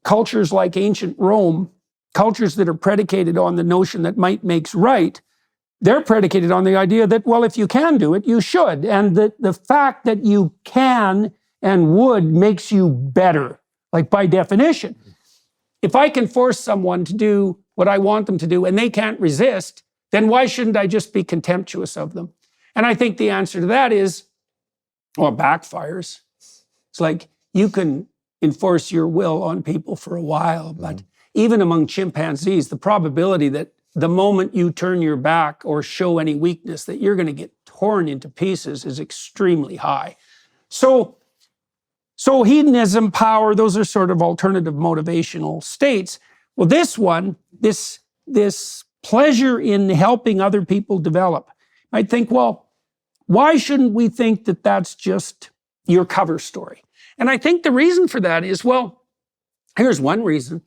S1: cultures like ancient Rome, cultures that are predicated on the notion that might makes right, they're predicated on the idea that, well, if you can do it, you should. And that the fact that you can and would makes you better, like by definition. If I can force someone to do what I want them to do and they can't resist, then why shouldn't I just be contemptuous of them? And I think the answer to that is, well, it backfires. It's like you can enforce your will on people for a while, but even among chimpanzees, the probability that the moment you turn your back or show any weakness that you're going to get torn into pieces is extremely high. So hedonism, power, those are sort of alternative motivational states. Well, this one, this pleasure in helping other people develop, I think, well, why shouldn't we think that that's just your cover story? And I think the reason for that is, well, here's one reason.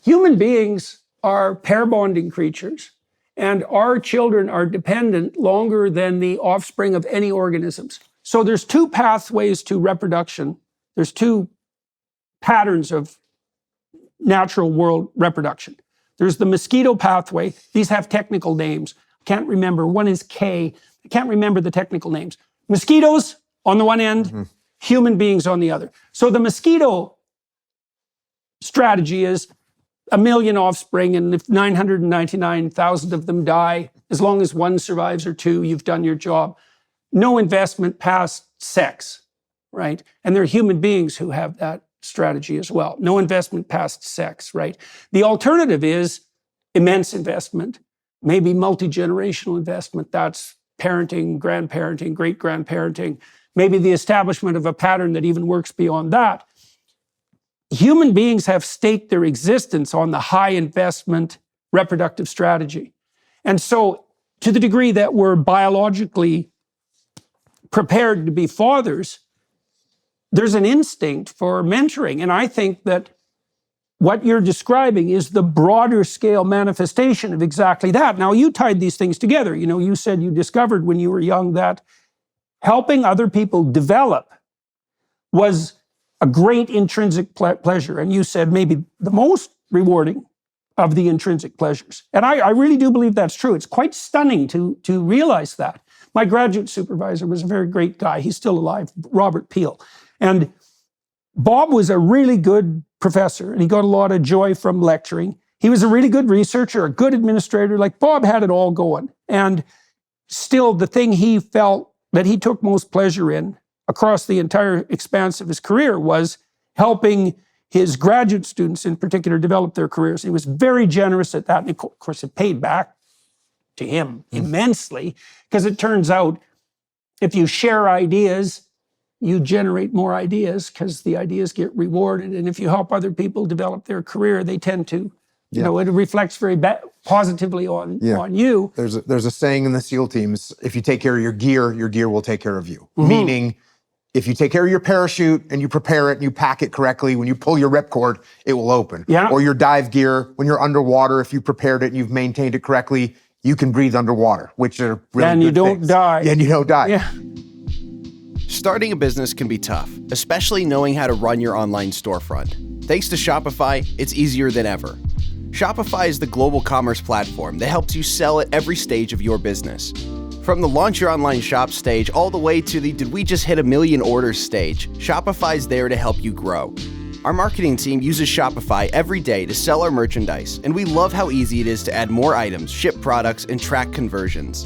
S1: Human beings are pair bonding creatures, and our children are dependent longer than the offspring of any organisms. So there's two pathways to reproduction. There's two patterns of natural world reproduction. There's the mosquito pathway. These have technical names. I can't remember. One is K. I can't remember the technical names. Mosquitoes on the one end, human beings on the other. So the mosquito strategy is 1 million offspring, and if 999,000 of them die, as long as one survives or two, you've done your job. No investment past sex, right? And there are human beings who have that strategy as well. No investment past sex, right? The alternative is immense investment, maybe multi-generational investment. That's parenting, grandparenting, great-grandparenting, maybe the establishment of a pattern that even works beyond that. Human beings have staked their existence on the high investment reproductive strategy. And so to the degree that we're biologically prepared to be fathers, there's an instinct for mentoring. And I think that what you're describing is the broader scale manifestation of exactly that. Now, you tied these things together. You said you discovered when you were young that helping other people develop was a great intrinsic pleasure. And you said maybe the most rewarding of the intrinsic pleasures. And I really do believe that's true. It's quite stunning to realize that. My graduate supervisor was a very great guy. He's still alive, Robert Peel. And Bob was a really good professor, and he got a lot of joy from lecturing. He was a really good researcher, a good administrator. Like, Bob had it all going. And still, the thing he felt that he took most pleasure in across the entire expanse of his career was helping his graduate students in particular develop their careers. He was very generous at that. And of course, it paid back to him immensely, because it turns out if you share ideas, you generate more ideas because the ideas get rewarded. And if you help other people develop their career, they tend to, it reflects very positively on you.
S2: There's a saying in the SEAL teams, if you take care of your gear will take care of you. Meaning, if you take care of your parachute and you prepare it and you pack it correctly, when you pull your ripcord, it will open.
S1: Yeah.
S2: Or your dive gear, when you're underwater, if you prepared it and you've maintained it correctly, you can breathe underwater, which are really
S1: and
S2: good
S1: you don't
S2: things.
S1: die.
S2: And you don't die.
S1: Yeah.
S3: Starting a business can be tough, especially knowing how to run your online storefront. Thanks to Shopify, it's easier than ever. Shopify is the global commerce platform that helps you sell at every stage of your business. From the launch your online shop stage all the way to the did we just hit 1 million orders stage, Shopify's there to help you grow. Our marketing team uses Shopify every day to sell our merchandise, and we love how easy it is to add more items, ship products, and track conversions.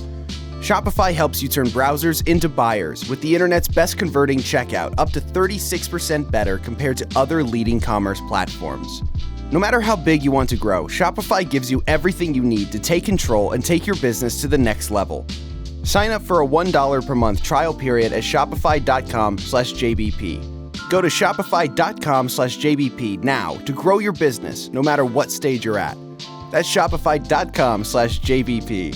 S3: Shopify helps you turn browsers into buyers with the internet's best converting checkout, up to 36% better compared to other leading commerce platforms. No matter how big you want to grow, Shopify gives you everything you need to take control and take your business to the next level. Sign up for a $1 per month trial period at shopify.com/JBP. Go to shopify.com/JBP now to grow your business no matter what stage you're at. That's shopify.com/JBP.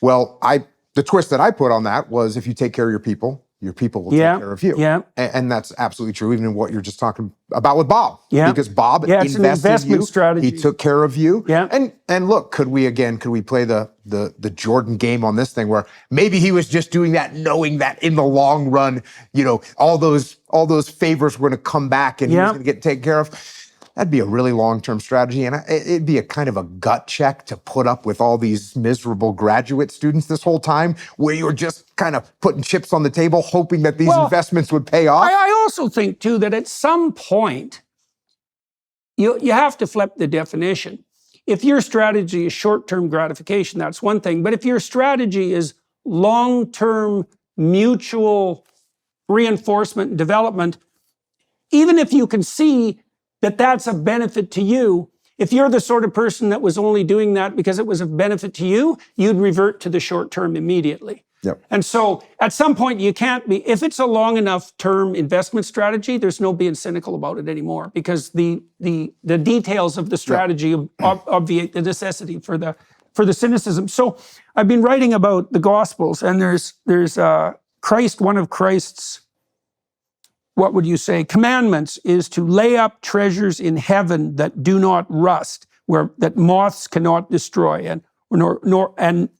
S2: Well, the twist that I put on that was if you take care of your people will take care of you.
S1: Yeah.
S2: And that's absolutely true, even in what you're just talking about with Bob.
S1: Yeah.
S2: Because Bob
S1: it's an
S2: invested in
S1: investment
S2: you.
S1: strategy.
S2: He took care of you.
S1: Yeah.
S2: And look, could we play the Jordan game on this thing where maybe he was just doing that knowing that in the long run, all those favors were going to come back and he was going to get taken care of. That'd be a really long-term strategy, and it'd be a kind of a gut check to put up with all these miserable graduate students this whole time, where you're just kind of putting chips on the table, hoping that these investments would pay off.
S1: I also think, too, that at some point, you have to flip the definition. If your strategy is short-term gratification, that's one thing, but if your strategy is long-term mutual reinforcement and development, even if you can see that that's a benefit to you, if you're the sort of person that was only doing that because it was of benefit to you, you'd revert to the short term immediately.
S2: Yep.
S1: And so at some point you can't be, if it's a long enough term investment strategy, there's no being cynical about it anymore, because the details of the strategy obviate the necessity for the cynicism. So I've been writing about the Gospels, and there's Christ, one of Christ's, what would you say, commandments is to lay up treasures in heaven that do not rust, that moths cannot destroy, and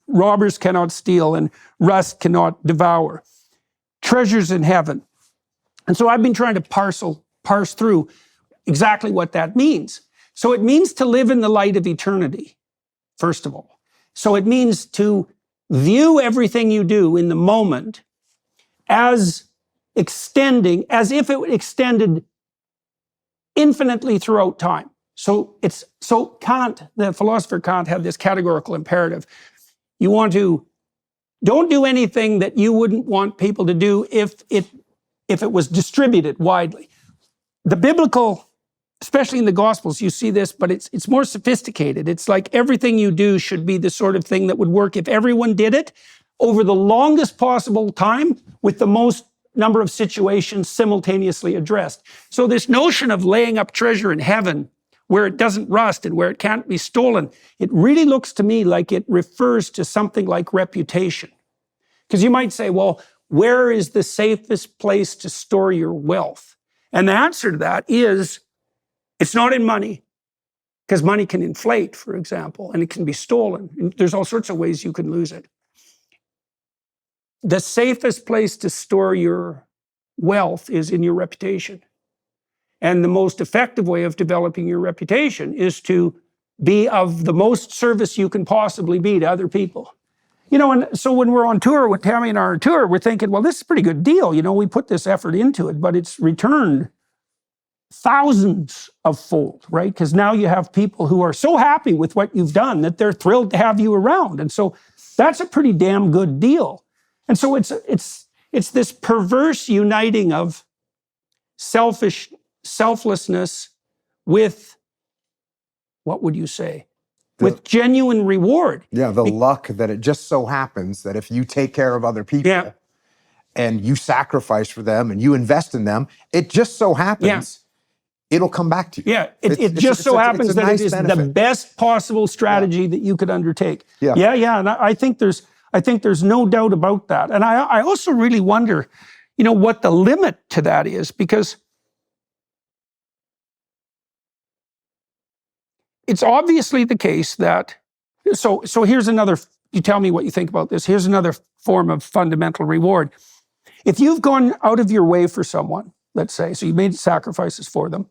S1: robbers cannot steal, and rust cannot devour. Treasures in heaven. And so I've been trying to parse through exactly what that means. So it means to live in the light of eternity, first of all. So it means to view everything you do in the moment as extending, as if it extended infinitely throughout time. So Kant, the philosopher Kant, had this categorical imperative. Don't do anything that you wouldn't want people to do if it was distributed widely. The biblical, especially in the Gospels, you see this, but it's more sophisticated. It's like everything you do should be the sort of thing that would work if everyone did it over the longest possible time with the most number of situations simultaneously addressed. So this notion of laying up treasure in heaven where it doesn't rust and where it can't be stolen, it really looks to me like it refers to something like reputation. Because you might say, well, where is the safest place to store your wealth? And the answer to that is, it's not in money, because money can inflate, for example, and it can be stolen. And there's all sorts of ways you can lose it. The safest place to store your wealth is in your reputation. And the most effective way of developing your reputation is to be of the most service you can possibly be to other people. And so when we're on tour, when Tammy and I are on tour, we're thinking, well, this is a pretty good deal. We put this effort into it, but it's returned thousands of fold, right? Because now you have people who are so happy with what you've done that they're thrilled to have you around. And so that's a pretty damn good deal. And so it's this perverse uniting of selflessness with, what would you say, with genuine reward.
S2: Yeah, the luck that it just so happens that if you take care of other people and you sacrifice for them and you invest in them, it just so happens it'll come back to you.
S1: Yeah, it just so happens that it is the best possible strategy that you could undertake. Yeah, and I think there's no doubt about that. And I also really wonder, what the limit to that is, because it's obviously the case that, so here's another, you tell me what you think about this. Here's another form of fundamental reward. If you've gone out of your way for someone, let's say, so you made sacrifices for them,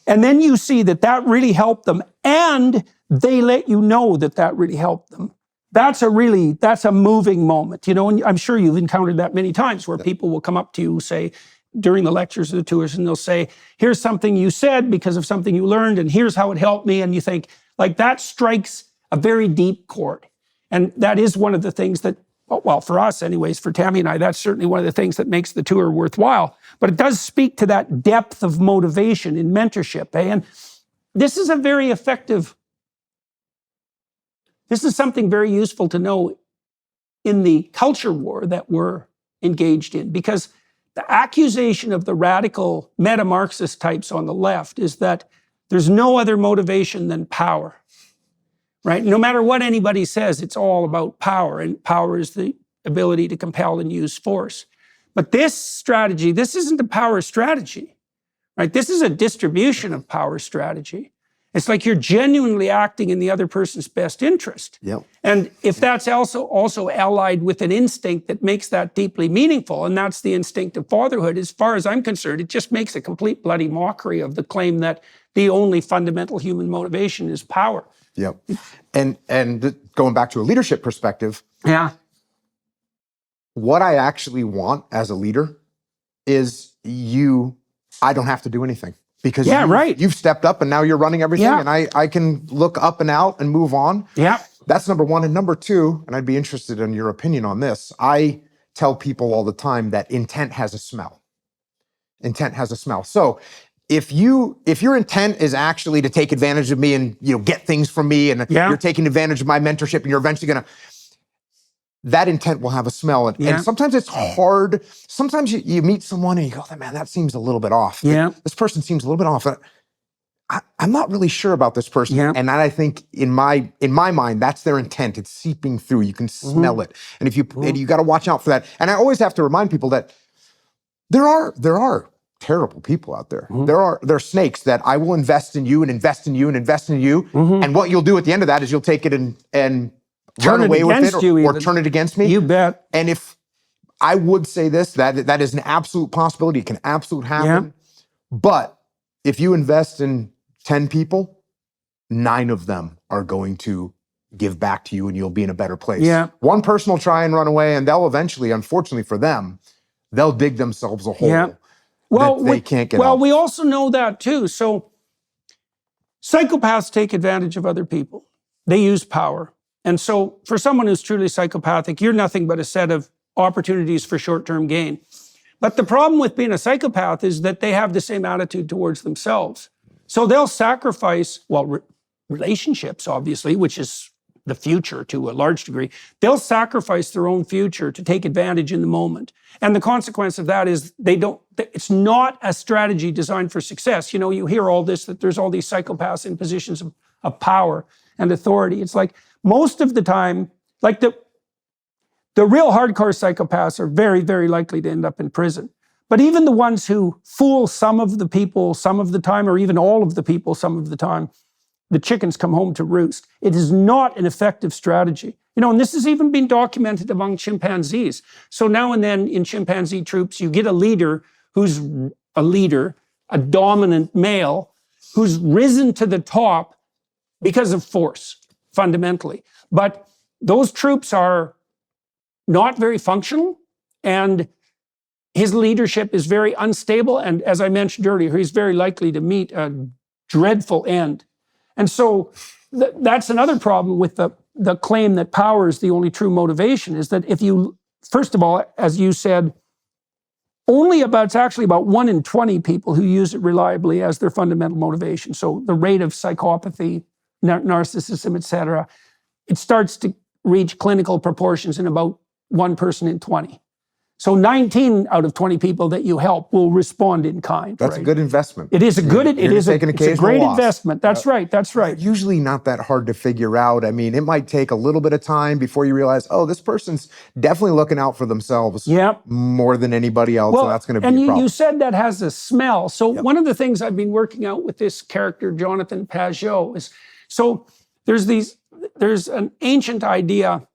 S1: and then you see that really helped them, and they let you know that really helped them, that's a moving moment, and I'm sure you've encountered that many times where people will come up to you, say, during the lectures or the tours, and they'll say, here's something you said because of something you learned, and here's how it helped me. And you think, like, that strikes a very deep chord. And that is one of the things that, well, for us anyways, for Tammy and I, that's certainly one of the things that makes the tour worthwhile. But it does speak to that depth of motivation in mentorship. And this is a very effective This is something very useful to know in the culture war that we're engaged in, because the accusation of the radical meta-Marxist types on the left is that there's no other motivation than power, right? No matter what anybody says, it's all about power, and power is the ability to compel and use force. But this strategy, this isn't a power strategy, right? This is a distribution of power strategy. It's like you're genuinely acting in the other person's best interest.
S2: Yep.
S1: And if that's also allied with an instinct that makes that deeply meaningful, and that's the instinct of fatherhood, as far as I'm concerned, it just makes a complete bloody mockery of the claim that the only fundamental human motivation is power.
S2: Yep. And going back to a leadership perspective,
S1: Yeah.
S2: what I actually want as a leader is I don't have to do anything. Because you've stepped up and now you're running everything, and I can look up and out and move on.
S1: Yeah.
S2: That's number one. And number two, and I'd be interested in your opinion on this, I tell people all the time that intent has a smell. Intent has a smell. So if your intent is actually to take advantage of me and get things from me, and you're taking advantage of my mentorship, and you're eventually gonna, that intent will have a smell. And sometimes it's hard. Sometimes you meet someone and you go, man, that seems a little bit off.
S1: Yeah.
S2: This person seems a little bit off. I'm not really sure about this person.
S1: Yeah.
S2: And I think in my mind, that's their intent. It's seeping through. You can smell it. And if you got to watch out for that. And I always have to remind people that there are terrible people out there. There are snakes that I will invest in you and invest in you and invest in you. And what you'll do at the end of that is you'll take it and turn away with it or turn it against me.
S1: You bet.
S2: And if I would say this, that is an absolute possibility. It can absolutely happen.
S1: Yeah.
S2: But if you invest in 10 people, 9 of them are going to give back to you and you'll be in a better place.
S1: Yeah.
S2: One person will try and run away, and they'll eventually, unfortunately for them, they'll dig themselves a hole that they can't get out.
S1: Well, we also know that too. So psychopaths take advantage of other people. They use power. And so for someone who's truly psychopathic, you're nothing but a set of opportunities for short-term gain. But the problem with being a psychopath is that they have the same attitude towards themselves. So they'll sacrifice, relationships, obviously, which is the future to a large degree. They'll sacrifice their own future to take advantage in the moment. And the consequence of that is it's not a strategy designed for success. You hear all this, that there's all these psychopaths in positions of power and authority. It's like, most of the time, like the real hardcore psychopaths are very, very likely to end up in prison. But even the ones who fool some of the people some of the time, or even all of the people some of the time, the chickens come home to roost. It is not an effective strategy. And this has even been documented among chimpanzees. So now and then in chimpanzee troops, you get a leader, a dominant male, who's risen to the top because of force. Fundamentally. But those troops are not very functional, and his leadership is very unstable. And as I mentioned earlier, he's very likely to meet a dreadful end. And so that's another problem with the claim that power is the only true motivation, is that first of all, as you said, it's actually about 1 in 20 people who use it reliably as their fundamental motivation. So the rate of psychopathy, narcissism, etc., it starts to reach clinical proportions in about 1 person in 20. So 19 out of 20 people that you help will respond in kind.
S2: That's a good investment.
S1: It is a great
S2: loss.
S1: investment. That's right. That's right.
S2: Usually not that hard to figure out. I mean, it might take a little bit of time before you realize, this person's definitely looking out for themselves more than anybody else.
S1: Well,
S2: and that's going to be a
S1: problem.
S2: And
S1: you said that has a smell. So one of the things I've been working out with this character, Jonathan Pajot, is there's an ancient idea.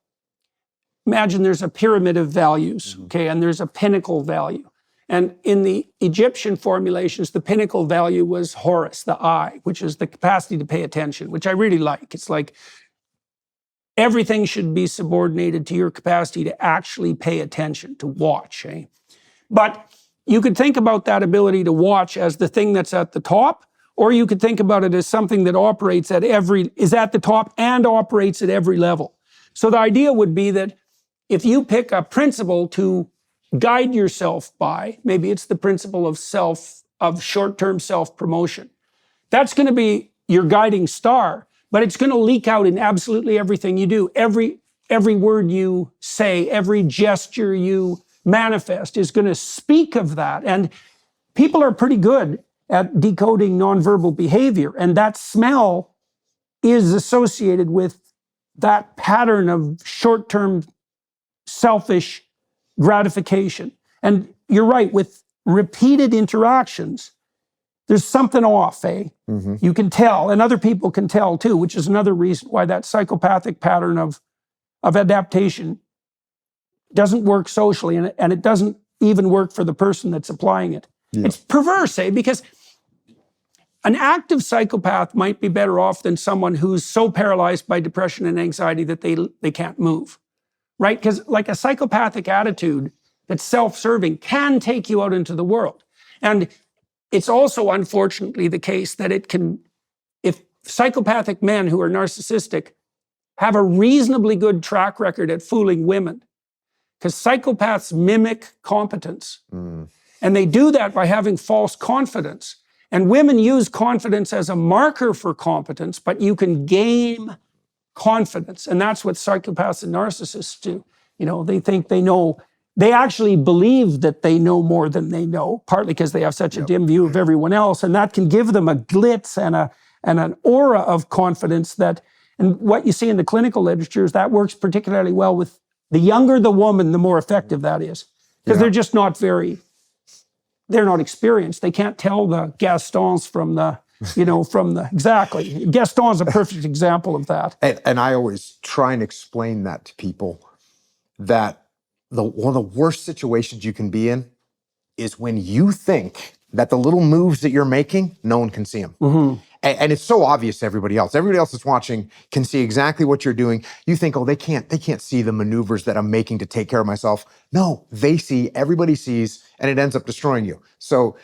S1: Imagine there's a pyramid of values, okay, and there's a pinnacle value. And in the Egyptian formulations, the pinnacle value was Horus, the eye, which is the capacity to pay attention, which I really like. It's like everything should be subordinated to your capacity to actually pay attention, to watch. But you could think about that ability to watch as the thing that's at the top, or you could think about it as something that is at the top and operates at every level. So the idea would be that if you pick a principle to guide yourself by, maybe it's the principle of short-term self-promotion, that's going to be your guiding star. but it's going to leak out in absolutely everything you do. Every word you say, every gesture you manifest is going to speak of that. And people are pretty good at decoding nonverbal behavior, and that smell is associated with that pattern of short-term selfish gratification. And you're right, with repeated interactions, there's something off, eh?
S2: Mm-hmm.
S1: You can tell, and other people can tell too, which is another reason why that psychopathic pattern of adaptation doesn't work socially, and it doesn't even work for the person that's applying it.
S2: Yeah.
S1: It's perverse, eh? Because an active psychopath might be better off than someone who's so paralyzed by depression and anxiety that they can't move, right? Because like a psychopathic attitude that's self-serving can take you out into the world. And it's also unfortunately the case that it can, if psychopathic men who are narcissistic have a reasonably good track record at fooling women, because psychopaths mimic competence. And they do that by having false confidence. And women use confidence as a marker for competence, but you can game confidence. And that's what psychopaths and narcissists do. You know, they think they know, they actually believe that they know more than they know, partly because they have such a dim view of everyone else. And that can give them a glitz and an aura of confidence that, and what you see in the clinical literature is that works particularly well with the younger the woman, the more effective that is. Because they're just not they're not experienced. They can't tell the Gastons from the, exactly. Gaston's a perfect example of that.
S2: And I always try and explain that to people, that one of the worst situations you can be in is when you think that the little moves that you're making, no one can see them.
S1: Mm-hmm.
S2: And it's so obvious to everybody else. Everybody else that's watching can see exactly what you're doing. You think, oh, they can't see the maneuvers that I'm making to take care of myself. No, they see, everybody sees, and it ends up destroying you. So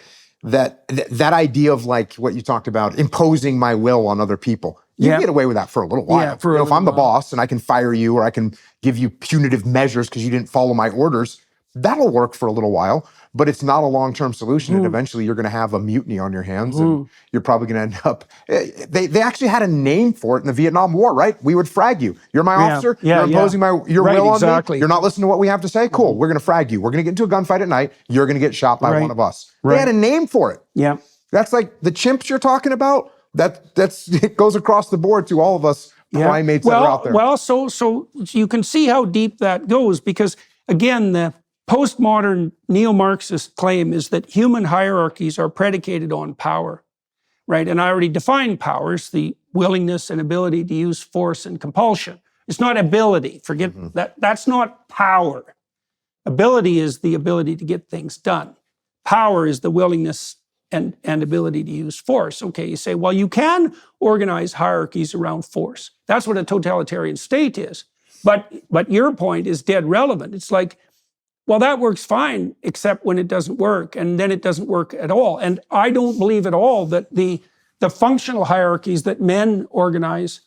S2: that idea of like what you talked about, imposing my will on other people, you can get away with that for a little while.
S1: Yeah,
S2: if I'm the boss and I can fire you or I can give you punitive measures because you didn't follow my orders, that'll work for a little while, but it's not a long-term solution. And eventually you're going to have a mutiny on your hands and you're probably going to end up, they actually had a name for it in the Vietnam War, right? We would frag you. You're my officer. You're imposing your will on me. You're not listening to what we have to say. Cool. We're going to frag you. We're going to get into a gunfight at night. You're going to get shot by one of us. They had a name for it.
S1: Yeah.
S2: That's like the chimps you're talking about. It goes across the board to all of us primates that are out there.
S1: Well, so you can see how deep that goes, because again, the postmodern neo-Marxist claim is that human hierarchies are predicated on power, right? And I already defined powers, the willingness and ability to use force and compulsion. It's not ability. Forget that. That's not power. Ability is the ability to get things done. Power is the willingness and ability to use force. Okay, you say, well, you can organize hierarchies around force. That's what a totalitarian state is. But your point is dead relevant. It's like, well, that works fine, except when it doesn't work, and then it doesn't work at all. And I don't believe at all that the functional hierarchies that men organize,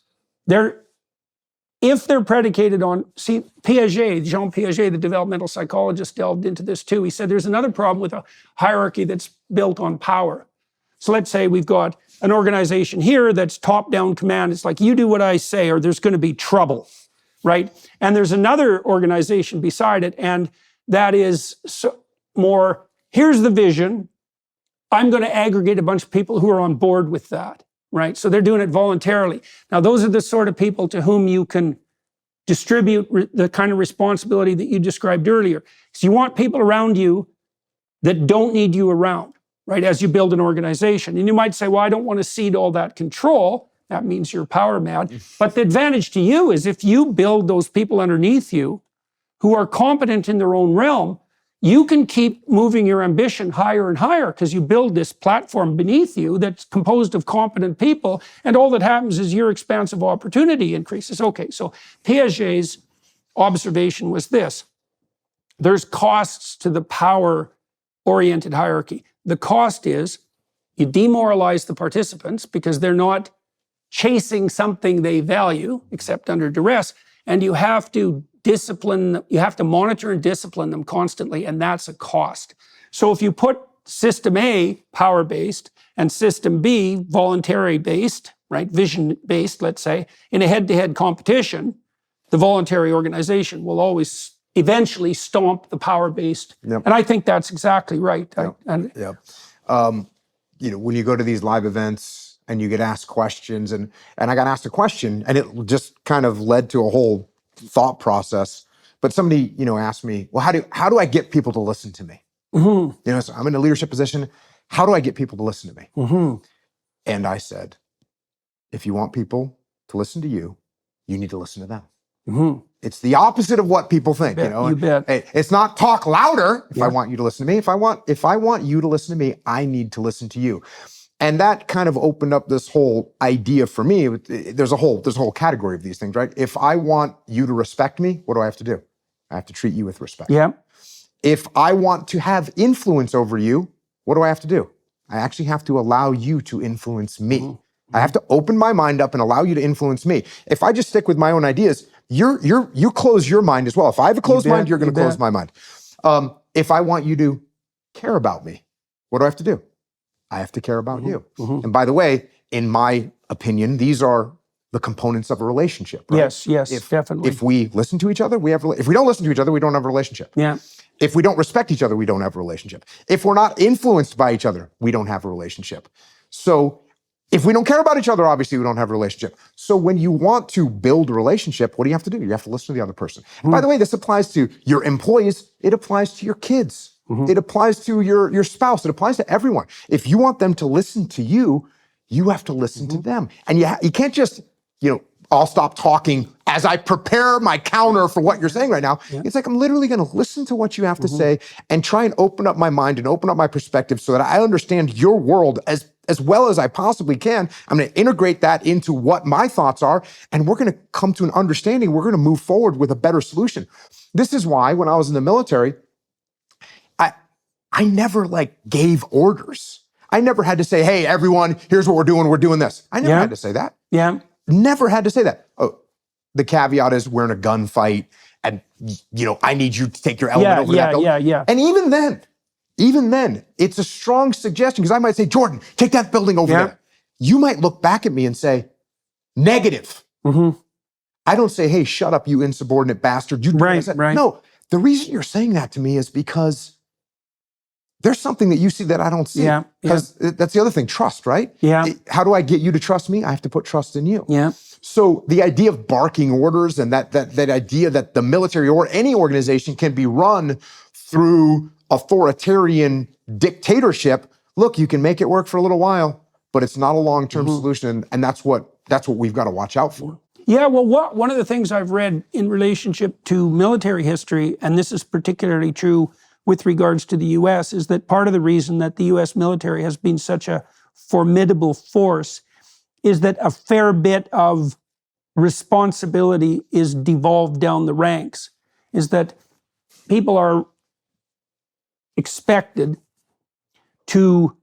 S1: if they're predicated on, Jean Piaget, the developmental psychologist, delved into this too. He said there's another problem with a hierarchy that's built on power. So let's say we've got an organization here that's top-down command. It's like, you do what I say or there's going to be trouble, right? And there's another organization beside it, and that is more, here's the vision. I'm going to aggregate a bunch of people who are on board with that, right? So they're doing it voluntarily. Now, those are the sort of people to whom you can distribute the kind of responsibility that you described earlier. So you want people around you that don't need you around, right, as you build an organization. And you might say, well, I don't want to cede all that control. That means you're power mad. But the advantage to you is if you build those people underneath you who are competent in their own realm, you can keep moving your ambition higher and higher because you build this platform beneath you that's composed of competent people, and all that happens is your expansive opportunity increases. Okay, so Piaget's observation was this. There's costs to the power-oriented hierarchy. The cost is you demoralize the participants because they're not chasing something they value, except under duress, and you have to monitor and discipline them constantly, and that's a cost. So if you put system A, power-based, and system B, voluntary-based, right, vision-based, let's say, in a head-to-head competition, the voluntary organization will always eventually stomp the power-based.
S2: Yep.
S1: And I think that's exactly right.
S2: Yep. When you go to these live events and you get asked questions, and I got asked a question, and it just kind of led to a whole thought process. But somebody, asked me, well, how do I get people to listen to me?
S1: Mm-hmm.
S2: So I'm in a leadership position. How do I get people to listen to me?
S1: Mm-hmm.
S2: And I said, if you want people to listen to you, you need to listen to them.
S1: Mm-hmm.
S2: It's the opposite of what people think.
S1: You bet.
S2: It's not talk louder if I want you to listen to me. If I want you to listen to me, I need to listen to you. And that kind of opened up this whole idea for me. There's a whole category of these things, right? If I want you to respect me, what do I have to do? I have to treat you with respect.
S1: Yeah.
S2: If I want to have influence over you, what do I have to do? I actually have to allow you to influence me. Mm-hmm. I have to open my mind up and allow you to influence me. If I just stick with my own ideas, you close your mind as well. If I have a closed mind, you're going to close my mind. If I want you to care about me, what do I have to do? I have to care about you. Mm-hmm. And by the way, in my opinion, these are the components of a relationship. Right?
S1: Yes, definitely.
S2: If we listen to each other, if we don't listen to each other, we don't have a relationship.
S1: Yeah.
S2: If we don't respect each other, we don't have a relationship. If we're not influenced by each other, we don't have a relationship. So if we don't care about each other, obviously we don't have a relationship. So when you want to build a relationship, what do you have to do? You have to listen to the other person. Mm-hmm. By the way, this applies to your employees. It applies to your kids. Mm-hmm. It applies to your spouse. It applies to everyone. If you want them to listen to you, you have to listen to them. And you can't just, I'll stop talking as I prepare my counter for what you're saying right now. Yeah. It's like, I'm literally going to listen to what you have to say and try and open up my mind and open up my perspective so that I understand your world as well as I possibly can. I'm going to integrate that into what my thoughts are, and we're going to come to an understanding. We're going to move forward with a better solution. This is why when I was in the military, I never gave orders. I never had to say, hey, everyone, here's what we're doing this. I never had to say that.
S1: Yeah. Never had to say that.
S2: Oh, the caveat is we're in a gunfight and, I need you to take your element over that building.
S1: Yeah.
S2: And even then, it's a strong suggestion because I might say, Jordan, take that building over there. You might look back at me and say, negative. Mm-hmm. I don't say, hey, shut up, you insubordinate bastard. Right. No, the reason you're saying that to me is because there's something that you see that I don't see. Yeah. Because that's the other thing, trust, right?
S1: Yeah.
S2: How do I get you to trust me? I have to put trust in you.
S1: Yeah.
S2: So the idea of barking orders and that idea that the military or any organization can be run through authoritarian dictatorship, look, you can make it work for a little while, but it's not a long-term solution. And that's what we've got to watch out for.
S1: Yeah, well, one of the things I've read in relationship to military history, and this is particularly true with regards to the U.S., is that part of the reason that the U.S. military has been such a formidable force is that a fair bit of responsibility is devolved down the ranks, is that people are expected to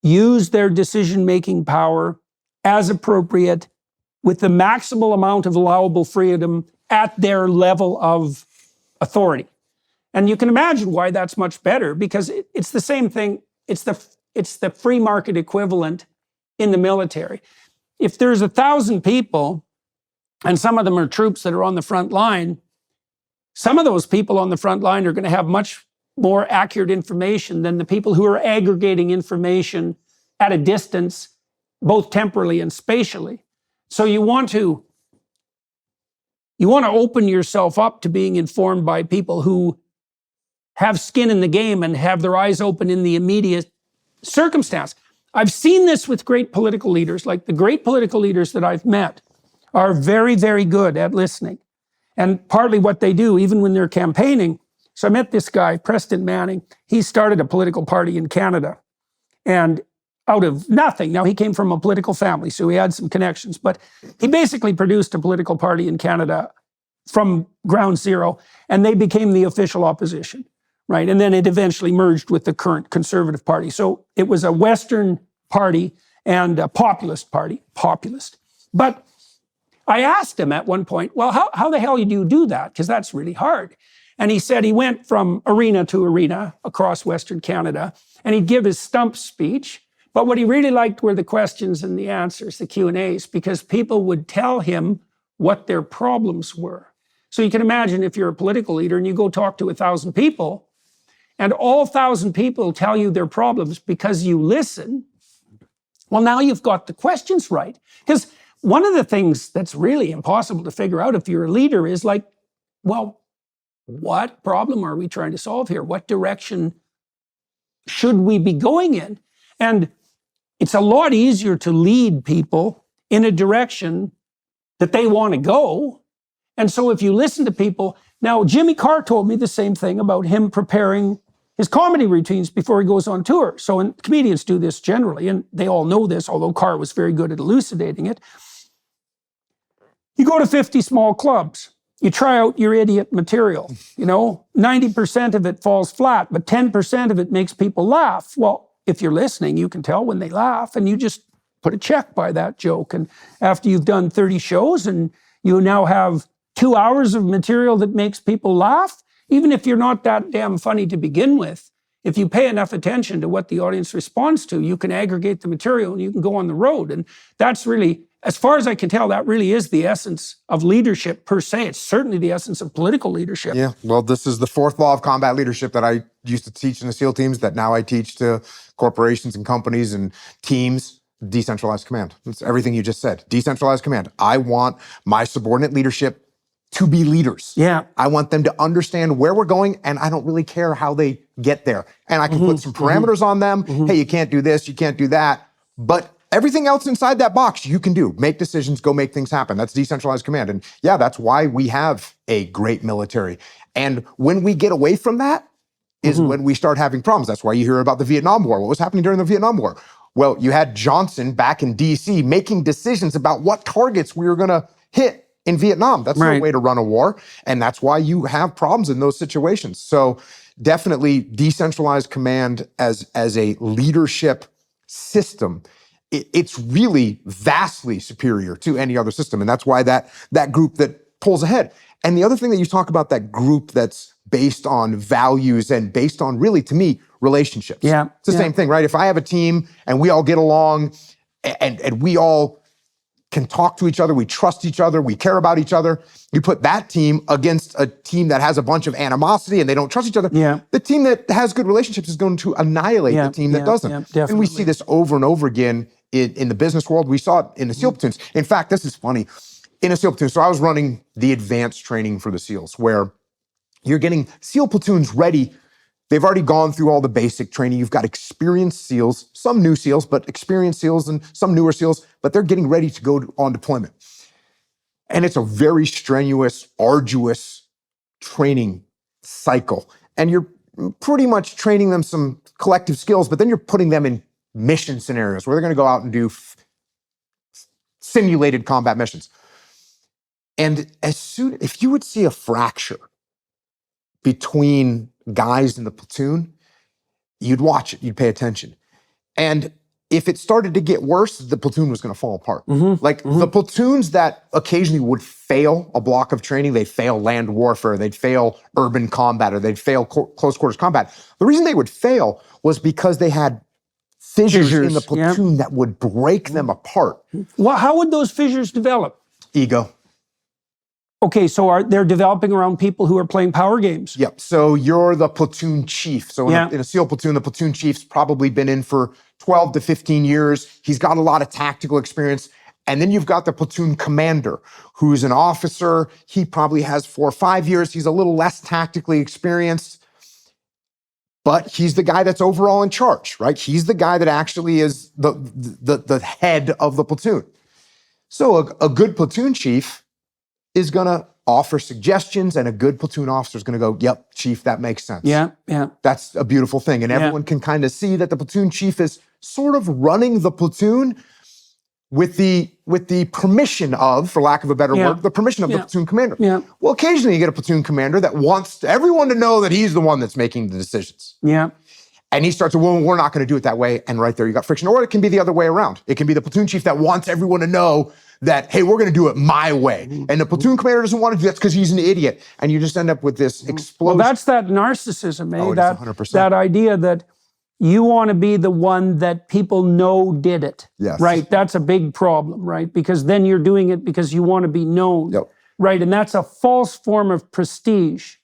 S1: use their decision-making power as appropriate with the maximal amount of allowable freedom at their level of authority. And you can imagine why that's much better, because it's the same thing. It's the free market equivalent in the military. If there's 1,000 people, and some of them are troops that are on the front line, some of those people on the front line are going to have much more accurate information than the people who are aggregating information at a distance, both temporally and spatially. So you want to open yourself up to being informed by people who have skin in the game and have their eyes open in the immediate circumstance. I've seen this with great political leaders. Like the great political leaders that I've met are very, very good at listening. And partly what they do, even when they're campaigning. So I met this guy, Preston Manning. He started a political party in Canada. And out of nothing, now he came from a political family, so he had some connections, but he basically produced a political party in Canada from ground zero, and they became the official opposition. Right, and then it eventually merged with the current Conservative Party. So it was a Western party and a populist party, But I asked him at one point, well, how the hell do you do that? Because that's really hard. And he said he went from arena to arena across Western Canada, and he'd give his stump speech, But what he really liked were the questions and the answers, the Q&As, because people would tell him what their problems were. So you can imagine if you're a political leader and you go talk to 1,000 people, and all 1,000 people tell you their problems because you listen, well, now you've got the questions right. Because one of the things that's really impossible to figure out if you're a leader is like, well, what problem are we trying to solve here? What direction should we be going in? And it's a lot easier to lead people in a direction that they want to go. And so if you listen to people, now Jimmy Carr told me the same thing about him preparing his comedy routines before he goes on tour. So, and comedians do this generally, and they all know this, although Carr was very good at elucidating it. You go to 50 small clubs. You try out your idiot material. 90% of it falls flat, but 10% of it makes people laugh. Well, if you're listening, you can tell when they laugh, and you just put a check by that joke. And after you've done 30 shows and you now have 2 hours of material that makes people laugh, even if you're not that damn funny to begin with, if you pay enough attention to what the audience responds to, you can aggregate the material and you can go on the road. And that's really, as far as I can tell, that really is the essence of leadership per se. It's certainly the essence of political leadership.
S2: Yeah, well, this is the fourth law of combat leadership that I used to teach in the SEAL teams that now I teach to corporations and companies and teams. Decentralized command. It's everything you just said. Decentralized command. I want my subordinate leadership to be leaders.
S1: Yeah.
S2: I want them to understand where we're going, and I don't really care how they get there. And I can put some parameters on them. Hey, you can't do this, you can't do that. But everything else inside that box, you can do. Make decisions, go make things happen. That's decentralized command. And yeah, that's why we have a great military. And when we get away from that is when we start having problems. That's why you hear about the Vietnam War. What was happening during the Vietnam War? Well, you had Johnson back in DC making decisions about what targets we were going to hit in Vietnam. That's no way to run a war. And that's why you have problems in those situations. So definitely decentralized command as a leadership system, it's really vastly superior to any other system. And that's why that group that pulls ahead. And the other thing that you talk about, that group that's based on values and based on, really, to me, relationships.
S1: Yeah.
S2: It's the same thing, right? If I have a team and we all get along and we all can talk to each other, we trust each other, we care about each other, you put that team against a team that has a bunch of animosity and they don't trust each other, the team that has good relationships is going to annihilate the team that doesn't. And we see this over and over again in the business world. We saw it in the SEAL platoons. In fact, this is funny. In a SEAL platoon, so I was running the advanced training for the SEALs, where you're getting SEAL platoons ready. They've already gone through all the basic training. You've got experienced SEALs, some new SEALs, but experienced SEALs and some newer SEALs, but they're getting ready to go on deployment. And it's a very strenuous, arduous training cycle. And you're pretty much training them some collective skills, but then you're putting them in mission scenarios where they're going to go out and do simulated combat missions. And if you would see a fracture between guys in the platoon, you'd watch it, you'd pay attention. And if it started to get worse, the platoon was going to fall apart. The platoons that occasionally would fail a block of training, they'd fail land warfare, they'd fail urban combat, or they'd fail close quarters combat. The reason they would fail was because they had fissures in the platoon that would break them apart.
S1: Well, how would those fissures develop?
S2: Ego.
S1: Okay, so they're developing around people who are playing power games.
S2: Yep. So you're the platoon chief. So in a SEAL platoon, the platoon chief's probably been in for 12 to 15 years. He's got a lot of tactical experience. And then you've got the platoon commander, who's an officer. He probably has 4 or 5 years. He's a little less tactically experienced, but he's the guy that's overall in charge, right? He's the guy that actually is the head of the platoon. So a good platoon chief is going to offer suggestions, and a good platoon officer is going to go, yep, chief, that makes sense.
S1: Yeah.
S2: That's a beautiful thing. And everyone can kind of see that the platoon chief is sort of running the platoon with the permission of, for lack of a better word, the permission of the platoon commander. Well, occasionally you get a platoon commander that wants everyone to know that he's the one that's making the decisions. And he starts to, well, we're not going to do it that way. And right there, you got friction. Or it can be the other way around. It can be the platoon chief that wants everyone to know that, hey, we're going to do it my way. And the platoon commander doesn't want to do that because he's an idiot. And you just end up with this explosion.
S1: Well, that's that narcissism, eh?
S2: Oh,
S1: that
S2: 100%.
S1: That idea that you want to be the one that people know did it.
S2: Yes.
S1: Right? That's a big problem, right? Because then you're doing it because you want to be known.
S2: Yep.
S1: Right? And that's a false form of prestige.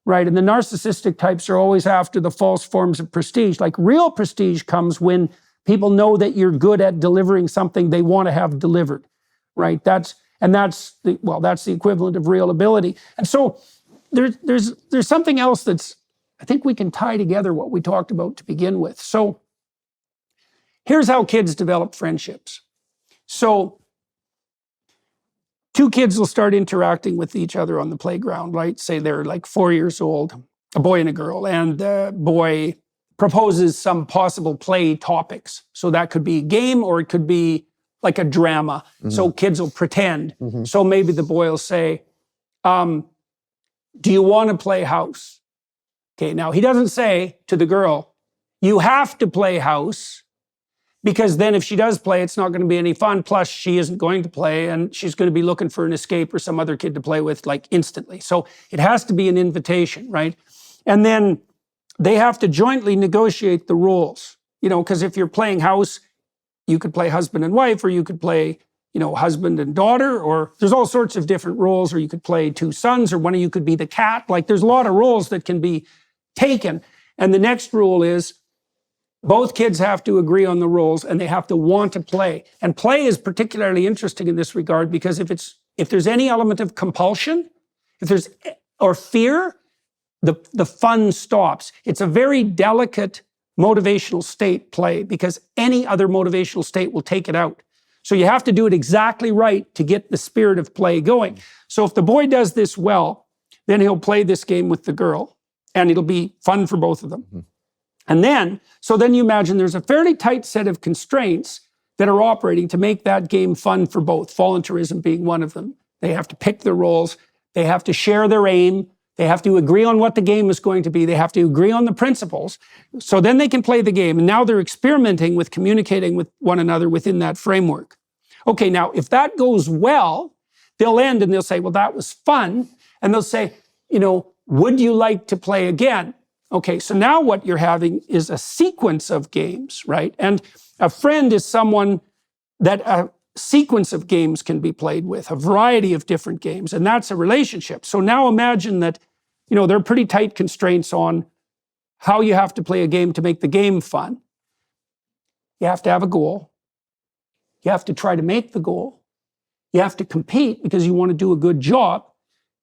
S1: Right? And the narcissistic types are always after the false forms of prestige. Like real prestige comes when people know that you're good at delivering something they want to have delivered. Right? That's the equivalent of real ability. And so there's something else that's, I think we can tie together what we talked about to begin with. So here's how kids develop friendships. So two kids will start interacting with each other on the playground, right? Say they're like 4 years old, a boy and a girl, and the boy proposes some possible play topics. So that could be a game or it could be like a drama. So kids will pretend. So maybe the boy will say, do you want to play house? Okay, now he doesn't say to the girl, you have to play house, because then if she does play, it's not going to be any fun. Plus, she isn't going to play and she's going to be looking for an escape or some other kid to play with like instantly. So it has to be an invitation, right? And then they have to jointly negotiate the rules, because if you're playing house, you could play husband and wife, or you could play, husband and daughter, or there's all sorts of different roles, or you could play two sons, or one of you could be the cat. Like there's a lot of roles that can be taken. And the next rule is both kids have to agree on the rules and they have to want to play. And play is particularly interesting in this regard because if there's any element of compulsion, or fear, the fun stops. It's a very delicate motivational state, play, because any other motivational state will take it out. So you have to do it exactly right to get the spirit of play going. So if the boy does this well, then he'll play this game with the girl and it'll be fun for both of them. And then you imagine there's a fairly tight set of constraints that are operating to make that game fun for both, voluntarism being one of them. They have to pick their roles, they have to share their aim, they have to agree on what the game is going to be, they have to agree on the principles, so then they can play the game. And now they're experimenting with communicating with one another within that framework. Okay, now if that goes well, they'll end and they'll say, well, that was fun. And they'll say, would you like to play again? Okay, so now what you're having is a sequence of games, right? And a friend is someone that a sequence of games can be played with, a variety of different games, and that's a relationship. So now imagine that, there are pretty tight constraints on how you have to play a game to make the game fun. You have to have a goal. You have to try to make the goal. You have to compete because you want to do a good job.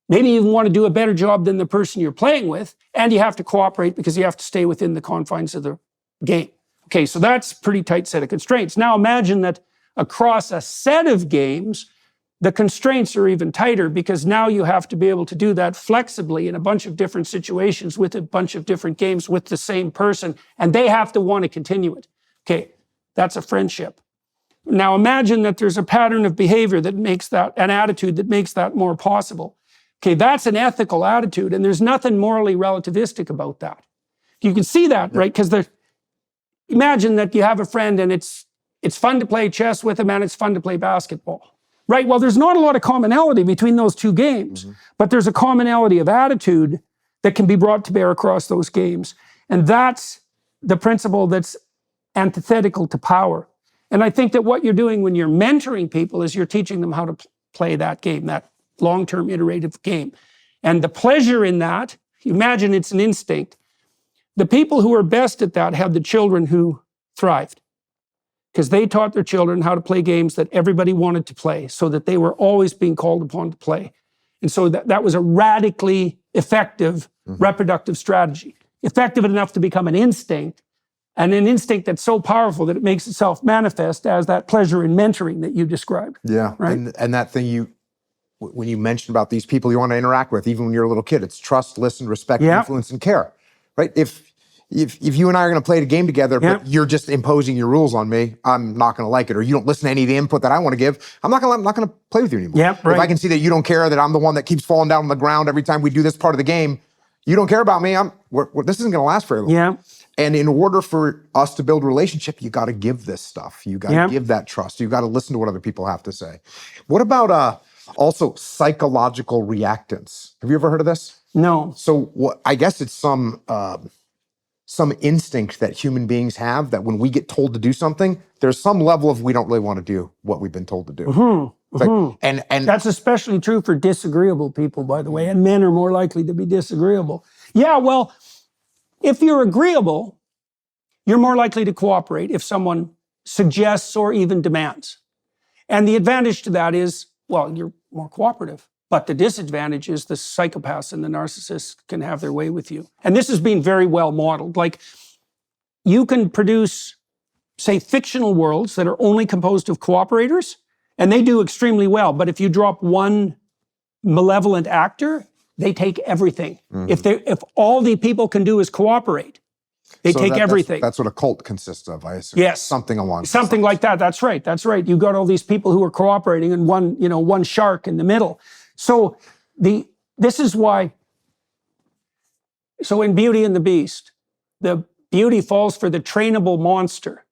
S1: Maybe you even want to do a better job than the person you're playing with, and you have to cooperate because you have to stay within the confines of the game. Okay, so that's a pretty tight set of constraints. Now imagine that across a set of games, the constraints are even tighter because now you have to be able to do that flexibly in a bunch of different situations with a bunch of different games with the same person, and they have to want to continue it. Okay, that's a friendship. Now imagine that there's a pattern of behavior that makes that, an attitude that makes that more possible. Okay, that's an ethical attitude, and there's nothing morally relativistic about that. You can see that, right? Because imagine that you have a friend and it's fun to play chess with him and it's fun to play basketball, right? Well, there's not a lot of commonality between those two games, but there's a commonality of attitude that can be brought to bear across those games. And that's the principle that's antithetical to power. And I think that what you're doing when you're mentoring people is you're teaching them how to play that game, that long-term iterative game. And the pleasure in that, imagine it's an instinct. The people who are best at that have the children who thrived because they taught their children how to play games that everybody wanted to play so that they were always being called upon to play. And so that was a radically effective reproductive strategy, effective enough to become an instinct, and an instinct that's so powerful that it makes itself manifest as that pleasure in mentoring that you described.
S2: Yeah, right? And that thing when you mentioned about these people you want to interact with, even when you're a little kid, it's trust, listen, respect, influence, and care, right? If you and I are going to play the game together, but you're just imposing your rules on me, I'm not going to like it. Or you don't listen to any of the input that I want to give, I'm not going to play with you anymore.
S1: Yep, right.
S2: If I can see that you don't care, that I'm the one that keeps falling down on the ground every time we do this part of the game, you don't care about me, this isn't going to last very long.
S1: Yeah.
S2: And in order for us to build a relationship, you got to give this stuff. You got to give that trust. You got to listen to what other people have to say. What about also psychological reactance? Have you ever heard of this?
S1: No.
S2: So I guess it's some some instinct that human beings have that when we get told to do something, there's some level of we don't really want to do what we've been told to do. And
S1: that's especially true for disagreeable people, by the way, and men are more likely to be disagreeable. Yeah, well, if you're agreeable, you're more likely to cooperate if someone suggests or even demands. And the advantage to that is, well, you're more cooperative. But the disadvantage is the psychopaths and the narcissists can have their way with you. And this has been very well modeled. Like, you can produce, say, fictional worlds that are only composed of cooperators, and they do extremely well. But if you drop one malevolent actor, they take everything. If all the people can do is cooperate, they take everything.
S2: That's what a cult consists of, I assume.
S1: Yes.
S2: Something along those
S1: Something
S2: lines.
S1: like that. That's right. That's right. You got all these people who are cooperating and one shark in the middle. So this is why, so in Beauty and the Beast, the beauty falls for the trainable monster,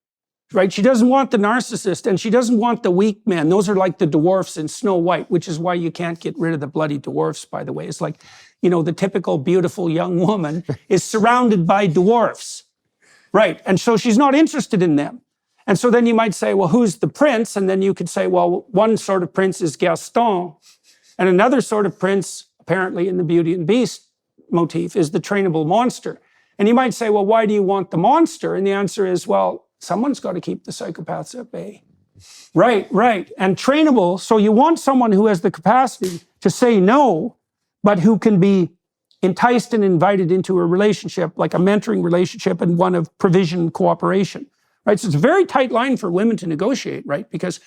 S1: right? She doesn't want the narcissist and she doesn't want the weak men. Those are like the dwarfs in Snow White, which is why you can't get rid of the bloody dwarfs, by the way. It's like, the typical beautiful young woman is surrounded by dwarfs, right? And so she's not interested in them. And so then you might say, well, who's the prince? And then you could say, well, one sort of prince is Gaston. And another sort of prince, apparently in the Beauty and the Beast motif, is the trainable monster. And you might say, well, why do you want the monster? And the answer is, well, someone's got to keep the psychopaths at bay. Right. And trainable, so you want someone who has the capacity to say no, but who can be enticed and invited into a relationship, like a mentoring relationship and one of provision and cooperation. Right? So it's a very tight line for women to negotiate, right? Because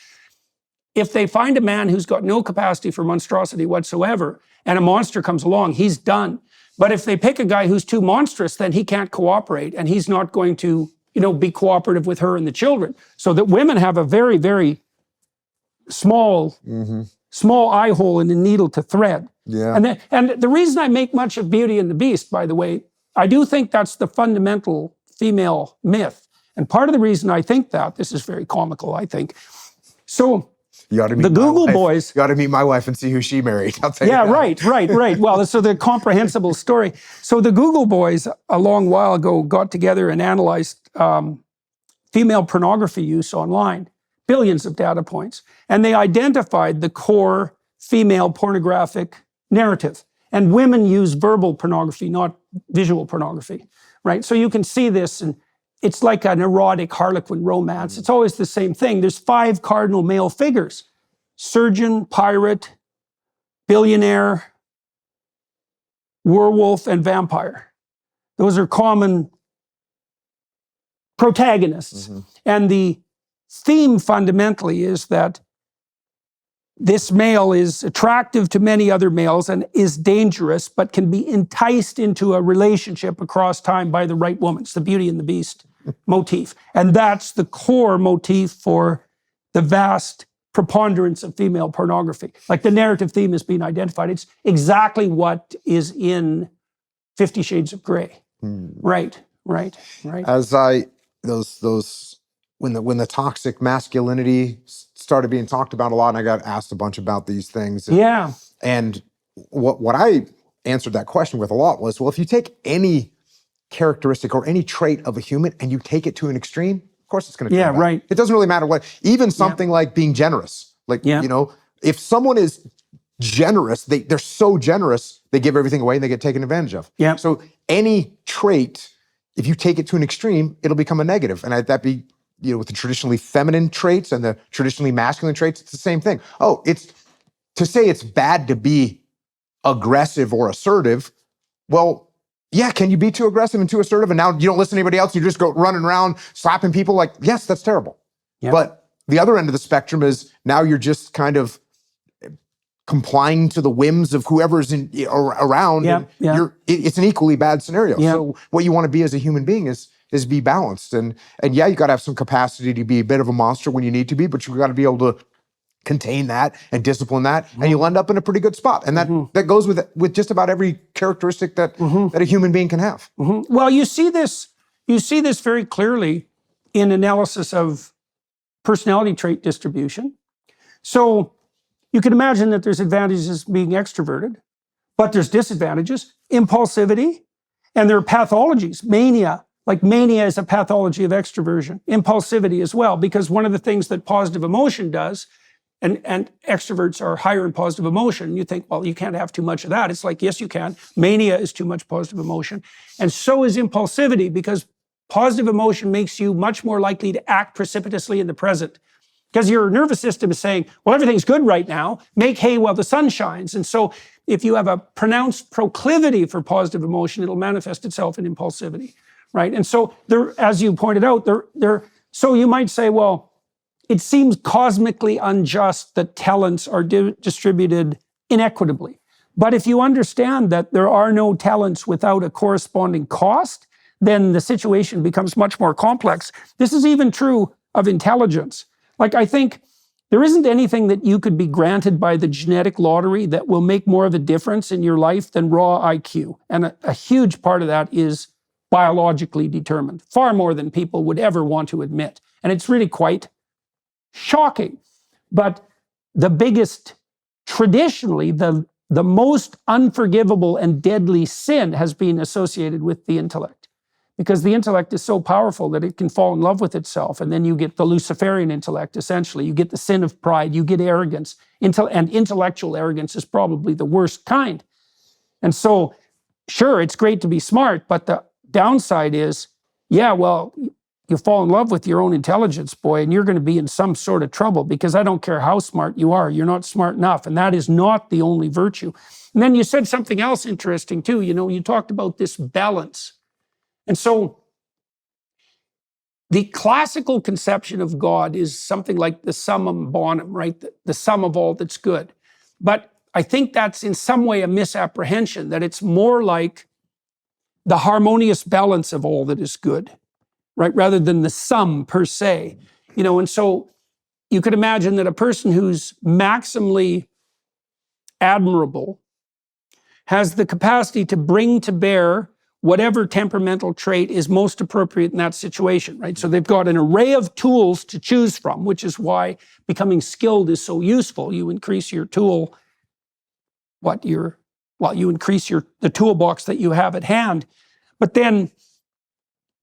S1: if they find a man who's got no capacity for monstrosity whatsoever, and a monster comes along, he's done. But if they pick a guy who's too monstrous, then he can't cooperate, and he's not going to, be cooperative with her and the children. So that women have a very, very small eye hole in the needle to thread.
S2: Yeah.
S1: And the reason I make much of Beauty and the Beast, by the way, I do think that's the fundamental female myth. And part of the reason I think that, this is very comical, I think. So
S2: you ought to meet
S1: the Google boys.
S2: You ought to meet my wife and see who she married. I'll tell you
S1: Yeah,
S2: that.
S1: right. Well, so the comprehensible story. So the Google boys a long while ago got together and analyzed female pornography use online, billions of data points. And they identified the core female pornographic narrative. And women use verbal pornography, not visual pornography, right? So you can see this, and it's like an erotic harlequin romance. It's always the same thing. There's 5 cardinal male figures: surgeon, pirate, billionaire, werewolf, and vampire. Those are common protagonists. And the theme fundamentally is that this male is attractive to many other males and is dangerous, but can be enticed into a relationship across time by the right woman. It's the Beauty and the Beast motif. And that's the core motif for the vast preponderance of female pornography. Like, the narrative theme has been identified. It's exactly what is in 50 Shades of Grey. Right.
S2: As when the toxic masculinity started being talked about a lot, and I got asked a bunch about these things. And what I answered that question with a lot was, well, if you take any characteristic or any trait of a human and you take it to an extreme, of course it's going to turn bad.
S1: Right.
S2: It doesn't really matter what, even something like being generous. Like, if someone is generous, they're so generous, they give everything away and they get taken advantage of.
S1: Yeah.
S2: So any trait, if you take it to an extreme, it'll become a negative. And that'd be, with the traditionally feminine traits and the traditionally masculine traits, it's the same thing. Oh, it's to say it's bad to be aggressive or assertive. Well, yeah, can you be too aggressive and too assertive and now you don't listen to anybody else, you just go running around slapping people? Like, yes, that's terrible.
S1: Yep.
S2: But the other end of the spectrum is now you're just kind of complying to the whims of whoever's around. It's an equally bad scenario.
S1: Yep.
S2: So what you want to be as a human being is be balanced. And yeah, you got to have some capacity to be a bit of a monster when you need to be, but you've got to be able to contain that and discipline that, and you'll end up in a pretty good spot. And that goes with just about every characteristic that a human being can have.
S1: Well, you see this very clearly in analysis of personality trait distribution. So you can imagine that there's advantages being extroverted, but there's disadvantages, impulsivity, and there are pathologies, mania, Like mania is a pathology of extroversion, impulsivity as well, because one of the things that positive emotion does, and extroverts are higher in positive emotion. You think, well, you can't have too much of that. It's like, yes, you can. Mania is too much positive emotion. And so is impulsivity, because positive emotion makes you much more likely to act precipitously in the present. Because your nervous system is saying, well, everything's good right now. Make hay while the sun shines. And so if you have a pronounced proclivity for positive emotion, it'll manifest itself in impulsivity, right? And so there, as you pointed out, so you might say, well, it seems cosmically unjust that talents are distributed inequitably. But if you understand that there are no talents without a corresponding cost, then the situation becomes much more complex. This is even true of intelligence. Like, I think there isn't anything that you could be granted by the genetic lottery that will make more of a difference in your life than raw IQ. And a huge part of that is biologically determined, far more than people would ever want to admit. And it's really quite shocking. But the biggest, traditionally, the most unforgivable and deadly sin has been associated with the intellect. Because the intellect is so powerful that it can fall in love with itself. And then you get the Luciferian intellect, essentially. You get the sin of pride, you get arrogance. And intellectual arrogance is probably the worst kind. And so, sure, it's great to be smart, but the downside is, yeah, well, you fall in love with your own intelligence, boy, and you're going to be in some sort of trouble, because I don't care how smart you are, you're not smart enough. And that is not the only virtue. And then you said something else interesting too. You know, you talked about this balance. And so the classical conception of God is something like the summum bonum, right? The sum of all that's good. But I think that's in some way a misapprehension, that it's more like the harmonious balance of all that is good, right? Rather than the sum per se. You know, and so you could imagine that a person who's maximally admirable has the capacity to bring to bear whatever temperamental trait is most appropriate in that situation, right? So they've got an array of tools to choose from, which is why becoming skilled is so useful. You increase your tool, you increase the toolbox that you have at hand. But then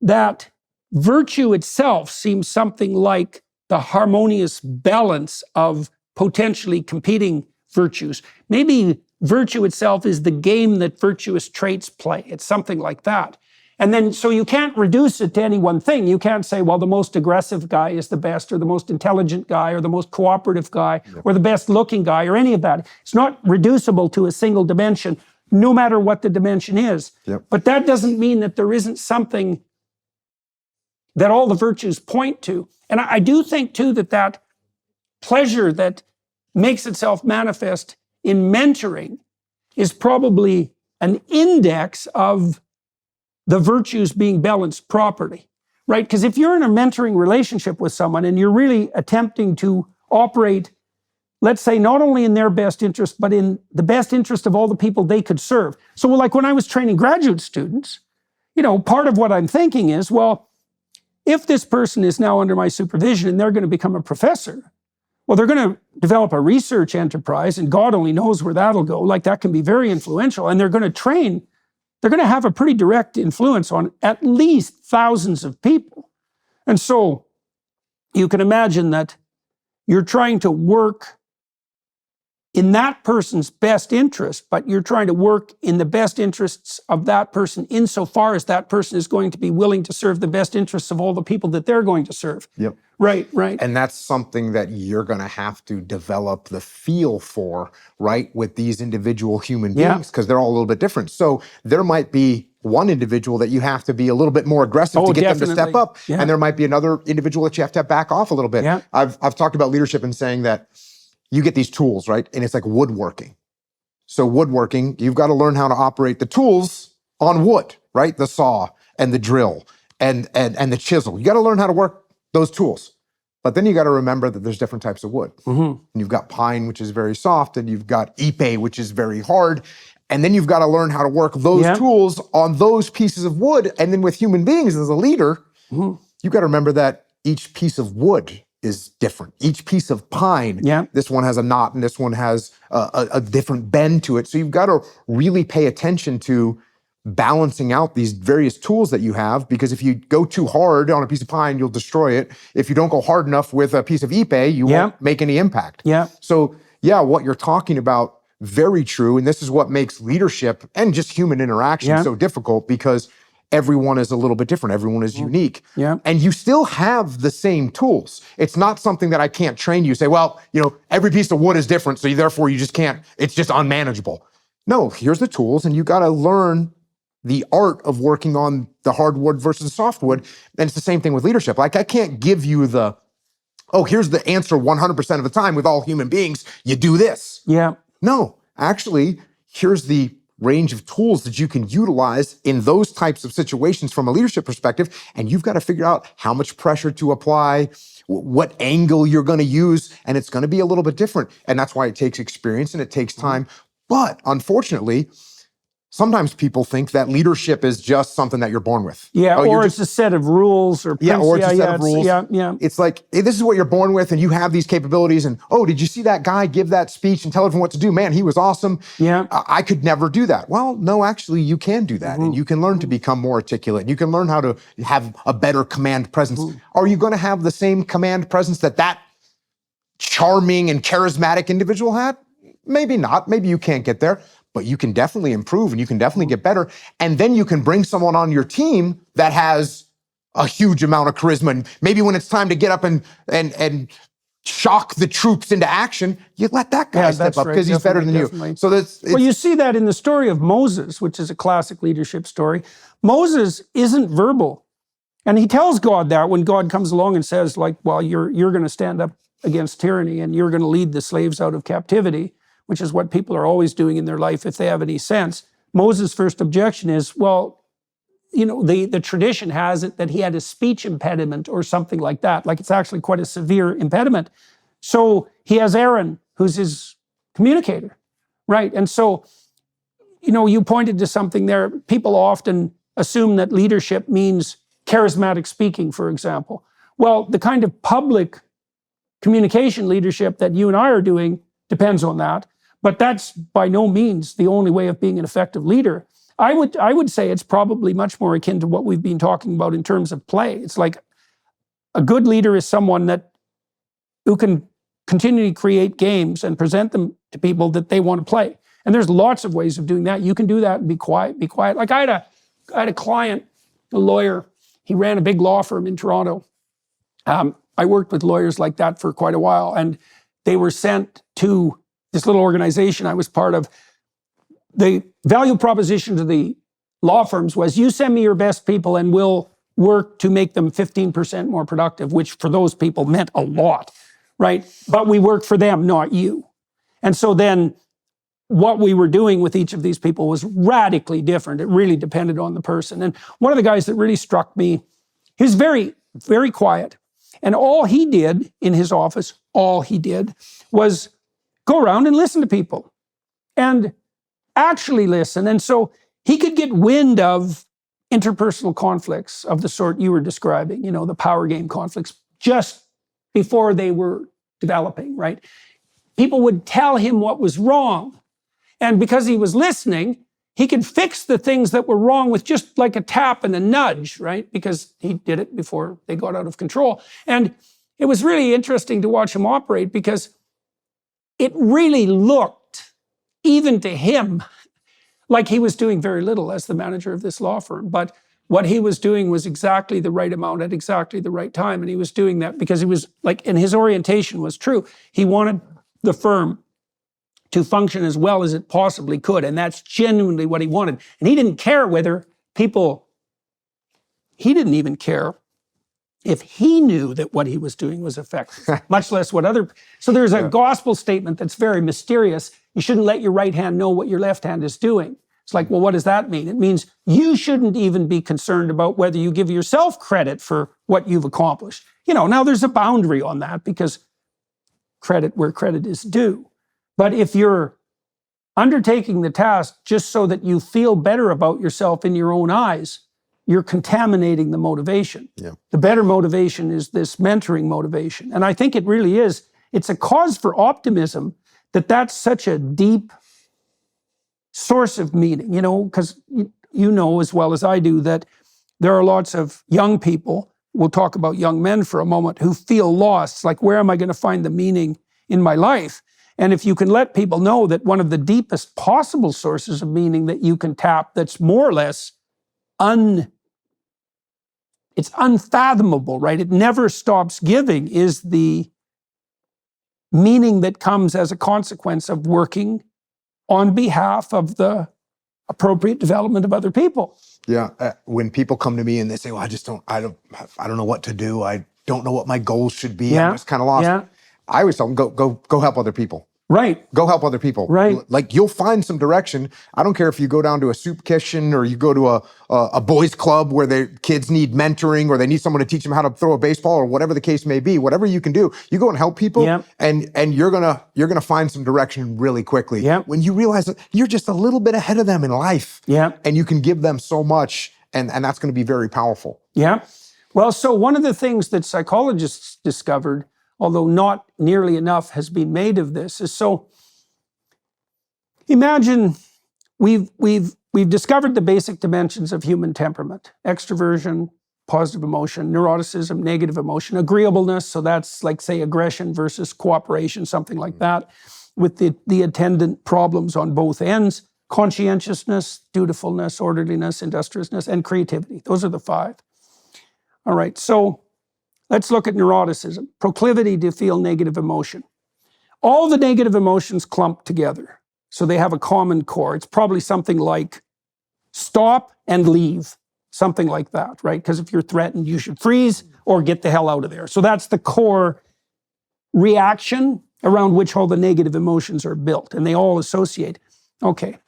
S1: that virtue itself seems something like the harmonious balance of potentially competing virtues. Maybe virtue itself is the game that virtuous traits play. It's something like that. And then, so you can't reduce it to any one thing. You can't say, well, the most aggressive guy is the best, or the most intelligent guy, or the most cooperative guy, or the best looking guy, or any of that. It's not reducible to a single dimension, no matter what the dimension is. But that doesn't mean that there isn't something that all the virtues point to. And I do think too that pleasure that makes itself manifest in mentoring is probably an index of the virtues being balanced properly, right? Because if you're in a mentoring relationship with someone and you're really attempting to operate, let's say, not only in their best interest, but in the best interest of all the people they could serve. So like when I was training graduate students, you know, part of what I'm thinking is, well, if this person is now under my supervision and they're going to become a professor, well, they're going to develop a research enterprise, and God only knows where that'll go. Like, that can be very influential. And they're going to train, they're going to have a pretty direct influence on at least thousands of people. And so you can imagine that you're trying to work in that person's best interest, but you're trying to work in the best interests of that person insofar as that person is going to be willing to serve the best interests of all the people that they're going to serve.
S2: Yep.
S1: Right.
S2: And that's something that you're going to have to develop the feel for, right, with these individual human beings, because they're all a little bit different. So there might be one individual that you have to be a little bit more aggressive to get them to step up. Yeah. And there might be another individual that you have to back off a little bit. Yeah. I've talked about leadership and saying that you get these tools, right? And it's like woodworking. So woodworking, you've got to learn how to operate the tools on wood, right? The saw and the drill and the chisel. You got to learn how to work those tools. But then you got to remember that there's different types of wood. Mm-hmm. And you've got pine, which is very soft, and you've got ipe, which is very hard. And then you've got to learn how to work those tools on those pieces of wood. And then with human beings as a leader, you've got to remember that each piece of wood is different. Each piece of pine, this one has a knot and this one has a different bend to it. So you've got to really pay attention to balancing out these various tools that you have, because if you go too hard on a piece of pine, you'll destroy it. If you don't go hard enough with a piece of ipe, you won't make any impact. So yeah, what you're talking about, very true. And this is what makes leadership and just human interaction so difficult, because everyone is a little bit different. Everyone is unique. And you still have the same tools. It's not something that I can't train you. Say, well, every piece of wood is different, so therefore you just can't, it's just unmanageable. No, here's the tools, and you got to learn the art of working on the hardwood versus the softwood. And it's the same thing with leadership. Like, I can't give you here's the answer 100% of the time with all human beings. You do this. No, actually, here's the range of tools that you can utilize in those types of situations from a leadership perspective. And you've got to figure out how much pressure to apply, what angle you're going to use. And it's going to be a little bit different. And that's why it takes experience and it takes time. But unfortunately, sometimes people think that leadership is just something that you're born with.
S1: Or it's a set of rules or principles.
S2: Or it's a set of rules. It's like, hey, this is what you're born with and you have these capabilities. And, did you see that guy give that speech and tell everyone what to do? Man, he was awesome. I could never do that. Well, no, actually, you can do that. And you can learn to become more articulate. And you can learn how to have a better command presence. Are you going to have the same command presence that charming and charismatic individual had? Maybe not. Maybe you can't get there. But you can definitely improve and you can definitely get better. And then you can bring someone on your team that has a huge amount of charisma. And maybe when it's time to get up and shock the troops into action, you let that guy step up because he's better than you. So well,
S1: you see that in the story of Moses, which is a classic leadership story. Moses isn't verbal. And he tells God that when God comes along and says, you're going to stand up against tyranny and you're going to lead the slaves out of captivity, which is what people are always doing in their life if they have any sense. Moses' first objection is, the tradition has it that he had a speech impediment or something like that. Like, it's actually quite a severe impediment. So he has Aaron, who's his communicator, right? And so, you pointed to something there. People often assume that leadership means charismatic speaking, for example. Well, the kind of public communication leadership that you and I are doing depends on that. But that's by no means the only way of being an effective leader. I would say it's probably much more akin to what we've been talking about in terms of play. It's like a good leader is someone who can continually create games and present them to people that they want to play. And there's lots of ways of doing that. You can do that and be quiet. Like, I had a client, a lawyer. He ran a big law firm in Toronto. I worked with lawyers like that for quite a while, and they were sent to this little organization I was part of. The value proposition to the law firms was, you send me your best people and we'll work to make them 15% more productive, which for those people meant a lot, right? But we work for them, not you. And so then what we were doing with each of these people was radically different. It really depended on the person. And one of the guys that really struck me, he was very, very quiet. And all he did in his office, was go around and listen to people and actually listen. And so he could get wind of interpersonal conflicts of the sort you were describing, the power game conflicts, just before they were developing, right? People would tell him what was wrong. And because he was listening, he could fix the things that were wrong with just like a tap and a nudge, right? Because he did it before they got out of control. And it was really interesting to watch him operate, because it really looked, even to him, like he was doing very little as the manager of this law firm. But what he was doing was exactly the right amount at exactly the right time. And he was doing that because he was and his orientation was true. He wanted the firm to function as well as it possibly could. And that's genuinely what he wanted. And he didn't care whether he didn't even care if he knew that what he was doing was effective, much less so there's a gospel statement that's very mysterious. You shouldn't let your right hand know what your left hand is doing. It's like, well, what does that mean? It means you shouldn't even be concerned about whether you give yourself credit for what you've accomplished. Now there's a boundary on that, because credit where credit is due. But if you're undertaking the task just so that you feel better about yourself in your own eyes, you're contaminating the motivation.
S2: Yeah.
S1: The better motivation is this mentoring motivation. And I think it really is. It's a cause for optimism that that's such a deep source of meaning, because you know as well as I do that there are lots of young people, we'll talk about young men for a moment, who feel lost. It's like, where am I going to find the meaning in my life? And if you can let people know that one of the deepest possible sources of meaning that you can tap, that's more or less it's unfathomable, right? It never stops giving, is the meaning that comes as a consequence of working on behalf of the appropriate development of other people.
S2: Yeah. When people come to me and they say, well, I don't know what to do. I don't know what my goals should be. I'm just kind of lost.
S1: Yeah.
S2: I always tell them, go help other people.
S1: Right.
S2: Go help other people.
S1: Right.
S2: Like, you'll find some direction. I don't care if you go down to a soup kitchen or you go to a boys club where their kids need mentoring or they need someone to teach them how to throw a baseball or whatever the case may be. Whatever you can do, you go and help people, and you're gonna find some direction really quickly. When you realize that you're just a little bit ahead of them in life, and you can give them so much, and that's going to be very powerful. Yeah.
S1: Well, so one of the things that psychologists discovered, although not nearly enough has been made of this, is, so imagine we've discovered the basic dimensions of human temperament: extroversion, positive emotion; neuroticism, negative emotion; agreeableness, so that's like, say, aggression versus cooperation, something like that, with the attendant problems on both ends: conscientiousness, dutifulness, orderliness, industriousness, and creativity. Those are the 5. All right, so let's look at neuroticism: proclivity to feel negative emotion. All the negative emotions clump together, so they have a common core. It's probably something like stop and leave, something like that, right? Because if you're threatened, you should freeze or get the hell out of there. So that's the core reaction around which all the negative emotions are built, and they all associate. Okay.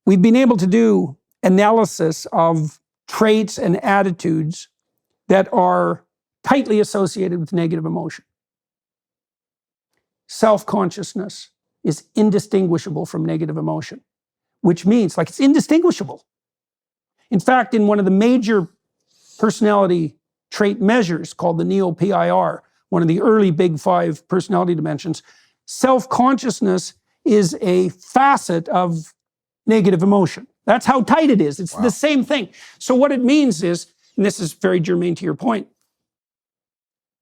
S1: We've been able to do analysis of traits and attitudes that are tightly associated with negative emotion. Self-consciousness is indistinguishable from negative emotion, which means, like, it's indistinguishable. In fact, in one of the major personality trait measures called the Neo-PIR, one of the early big 5 personality dimensions, self-consciousness is a facet of negative emotion. That's how tight it is. It's the same thing. So what it means is, and this is very germane to your point,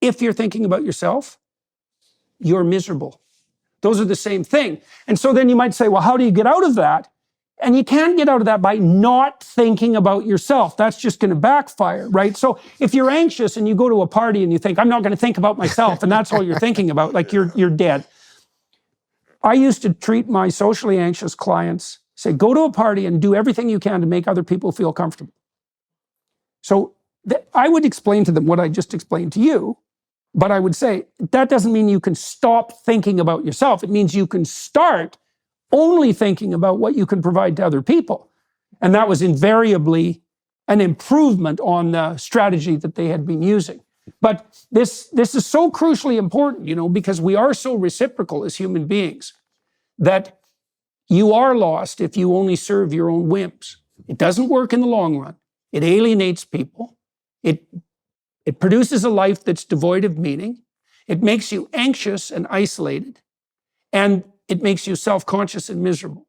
S1: if you're thinking about yourself, you're miserable. Those are the same thing. And so then you might say, well, how do you get out of that? And you can't get out of that by not thinking about yourself. That's just going to backfire, right? So if you're anxious and you go to a party and you think, I'm not going to think about myself, and that's all you're thinking about, like, you're dead. I used to treat my socially anxious clients, say, go to a party and do everything you can to make other people feel comfortable. So I would explain to them what I just explained to you, but I would say, that doesn't mean you can stop thinking about yourself. It means you can start only thinking about what you can provide to other people. And that was invariably an improvement on the strategy that they had been using. But this is so crucially important, because we are so reciprocal as human beings that you are lost if you only serve your own whims. It doesn't work in the long run. It alienates people. It produces a life that's devoid of meaning. It makes you anxious and isolated. And it makes you self-conscious and miserable.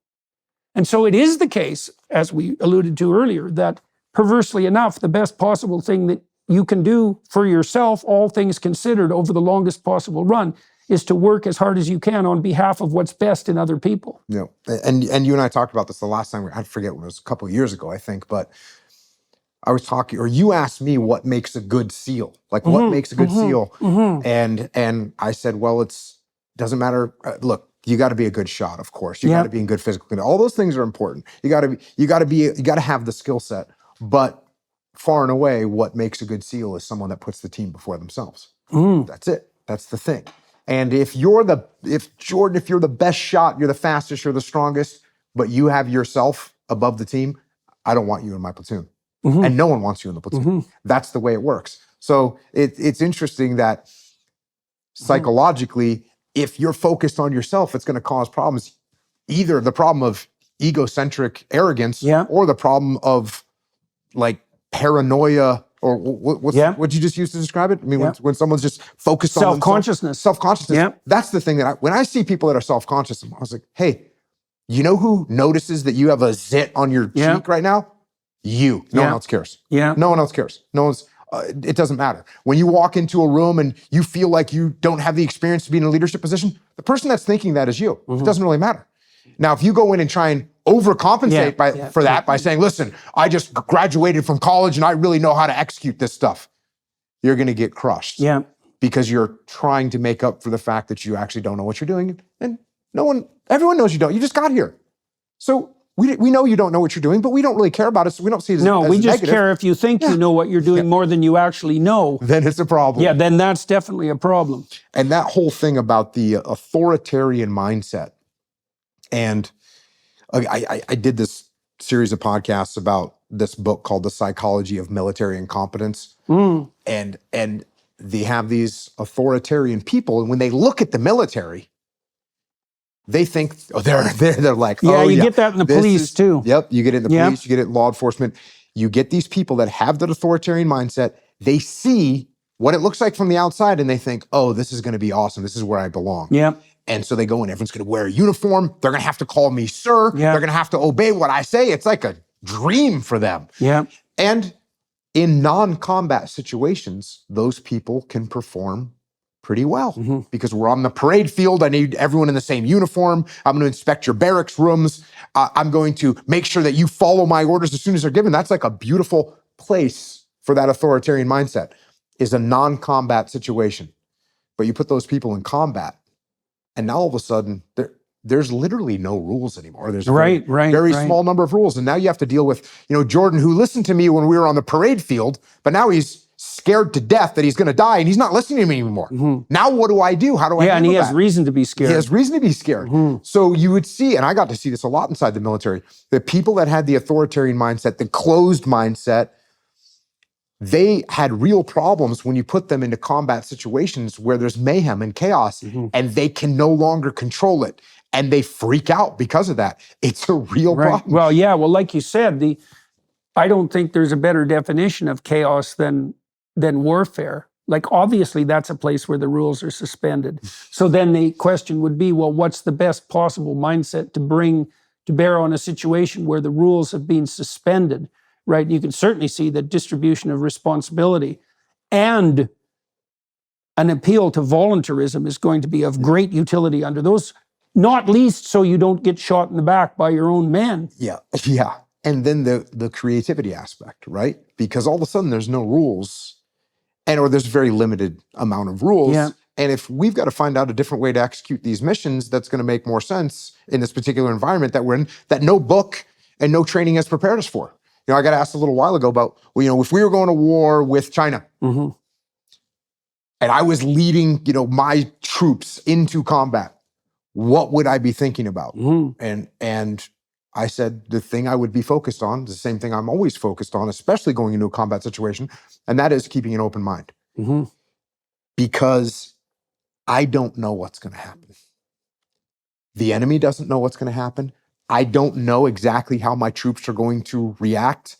S1: And so it is the case, as we alluded to earlier, that perversely enough, the best possible thing that you can do for yourself, all things considered, over the longest possible run, is to work as hard as you can on behalf of what's best in other people.
S2: Yeah, and you and I talked about this the last time. I forget when it was, a couple of years ago, I think, but I was talking, or you asked me what makes a good SEAL, like what makes a good SEAL, and I said, well, doesn't matter. Look, you got to be a good shot, of course. You got to be in good physical condition. All those things are important. You got to have the skill set. But far and away, what makes a good SEAL is someone that puts the team before themselves. That's it. That's the thing. And if you're the best shot, you're the fastest, you're the strongest, but you have yourself above the team, I don't want you in my platoon. And no one wants you in the platoon. That's the way it works. So it's interesting that psychologically, if you're focused on yourself, it's going to cause problems. Either the problem of egocentric arrogance or the problem of, like, paranoia, or what you just used to describe it? I mean, when someone's just focused on
S1: self-consciousness.
S2: Self-consciousness. That's the thing that when I see people that are self-conscious, I was like, hey, You know who notices that you have a zit on your cheek right now? You. No one else cares.
S1: Yeah.
S2: No one else cares. No one's, it doesn't matter. When you walk into a room and you feel like you don't have the experience to be in a leadership position, the person that's thinking that is you. It doesn't really matter. Now, if you go in and try and overcompensate for that by saying, listen, I just graduated from college and I really know how to execute this stuff, you're going to get crushed.
S1: Yeah.
S2: Because you're trying to make up for the fact that you actually don't know what you're doing. And everyone knows you don't. You just got here. So we know you don't know what you're doing, but we don't really care about it, so we don't see it as
S1: No, we just
S2: negative.
S1: care if you think you know what you're doing more than you actually know.
S2: Then it's a problem.
S1: Yeah, then that's definitely a problem.
S2: And that whole thing about the authoritarian mindset. And I did this series of podcasts about this book called The Psychology of Military Incompetence. And they have these authoritarian people, and when they look at the military, they think they're like,
S1: you get that in the police too.
S2: Yep, you get it in the police, you get it in law enforcement. You get these people that have that authoritarian mindset. They see what it looks like from the outside, and they think, oh, this is going to be awesome. This is where I belong.
S1: Yeah.
S2: And so they go and everyone's going to wear a uniform. They're going to have to call me sir.
S1: Yeah.
S2: They're going to have to obey what I say. It's like a dream for them.
S1: Yeah.
S2: And in non-combat situations, those people can perform pretty well because we're on the parade field. I need everyone in the same uniform. I'm going to inspect your barracks rooms. I'm going to make sure that you follow my orders as soon as they're given. That's like a beautiful place for that authoritarian mindset, is a non-combat situation. But you put those people in combat, and now all of a sudden, there's literally no rules anymore. There's a very small number of rules. And now you have to deal with, Jordan, who listened to me when we were on the parade field, but now he's scared to death that he's going to die and he's not listening to me anymore. Now what do I do? How do I handle
S1: and he
S2: that?
S1: has reason to be scared.
S2: He has reason to be scared. So you would see, and I got to see this a lot inside the military, the people that had the authoritarian mindset, the closed mindset, they had real problems when you put them into combat situations where there's mayhem and chaos and they can no longer control it. And they freak out because of that. It's a real problem.
S1: Well, yeah. Well, like you said, I don't think there's a better definition of chaos than warfare. Like, obviously, that's a place where the rules are suspended. So then the question would be, well, what's the best possible mindset to bring to bear on a situation where the rules have been suspended, right? You can certainly see that distribution of responsibility and an appeal to voluntarism is going to be of great utility under those, not least so you don't get shot in the back by your own men.
S2: Yeah. And then the creativity aspect, right? Because all of a sudden there's no rules, or there's a very limited amount of rules.
S1: Yeah.
S2: And if we've got to find out a different way to execute these missions that's going to make more sense in this particular environment that we're in, that no book and no training has prepared us for. I got asked a little while ago about, if we were going to war with China, and I was leading, my troops into combat, what would I be thinking about? And I said, the thing I would be focused on, the same thing I'm always focused on, especially going into a combat situation, and that is keeping an open mind. Because I don't know what's going to happen. The enemy doesn't know what's going to happen. I don't know exactly how my troops are going to react.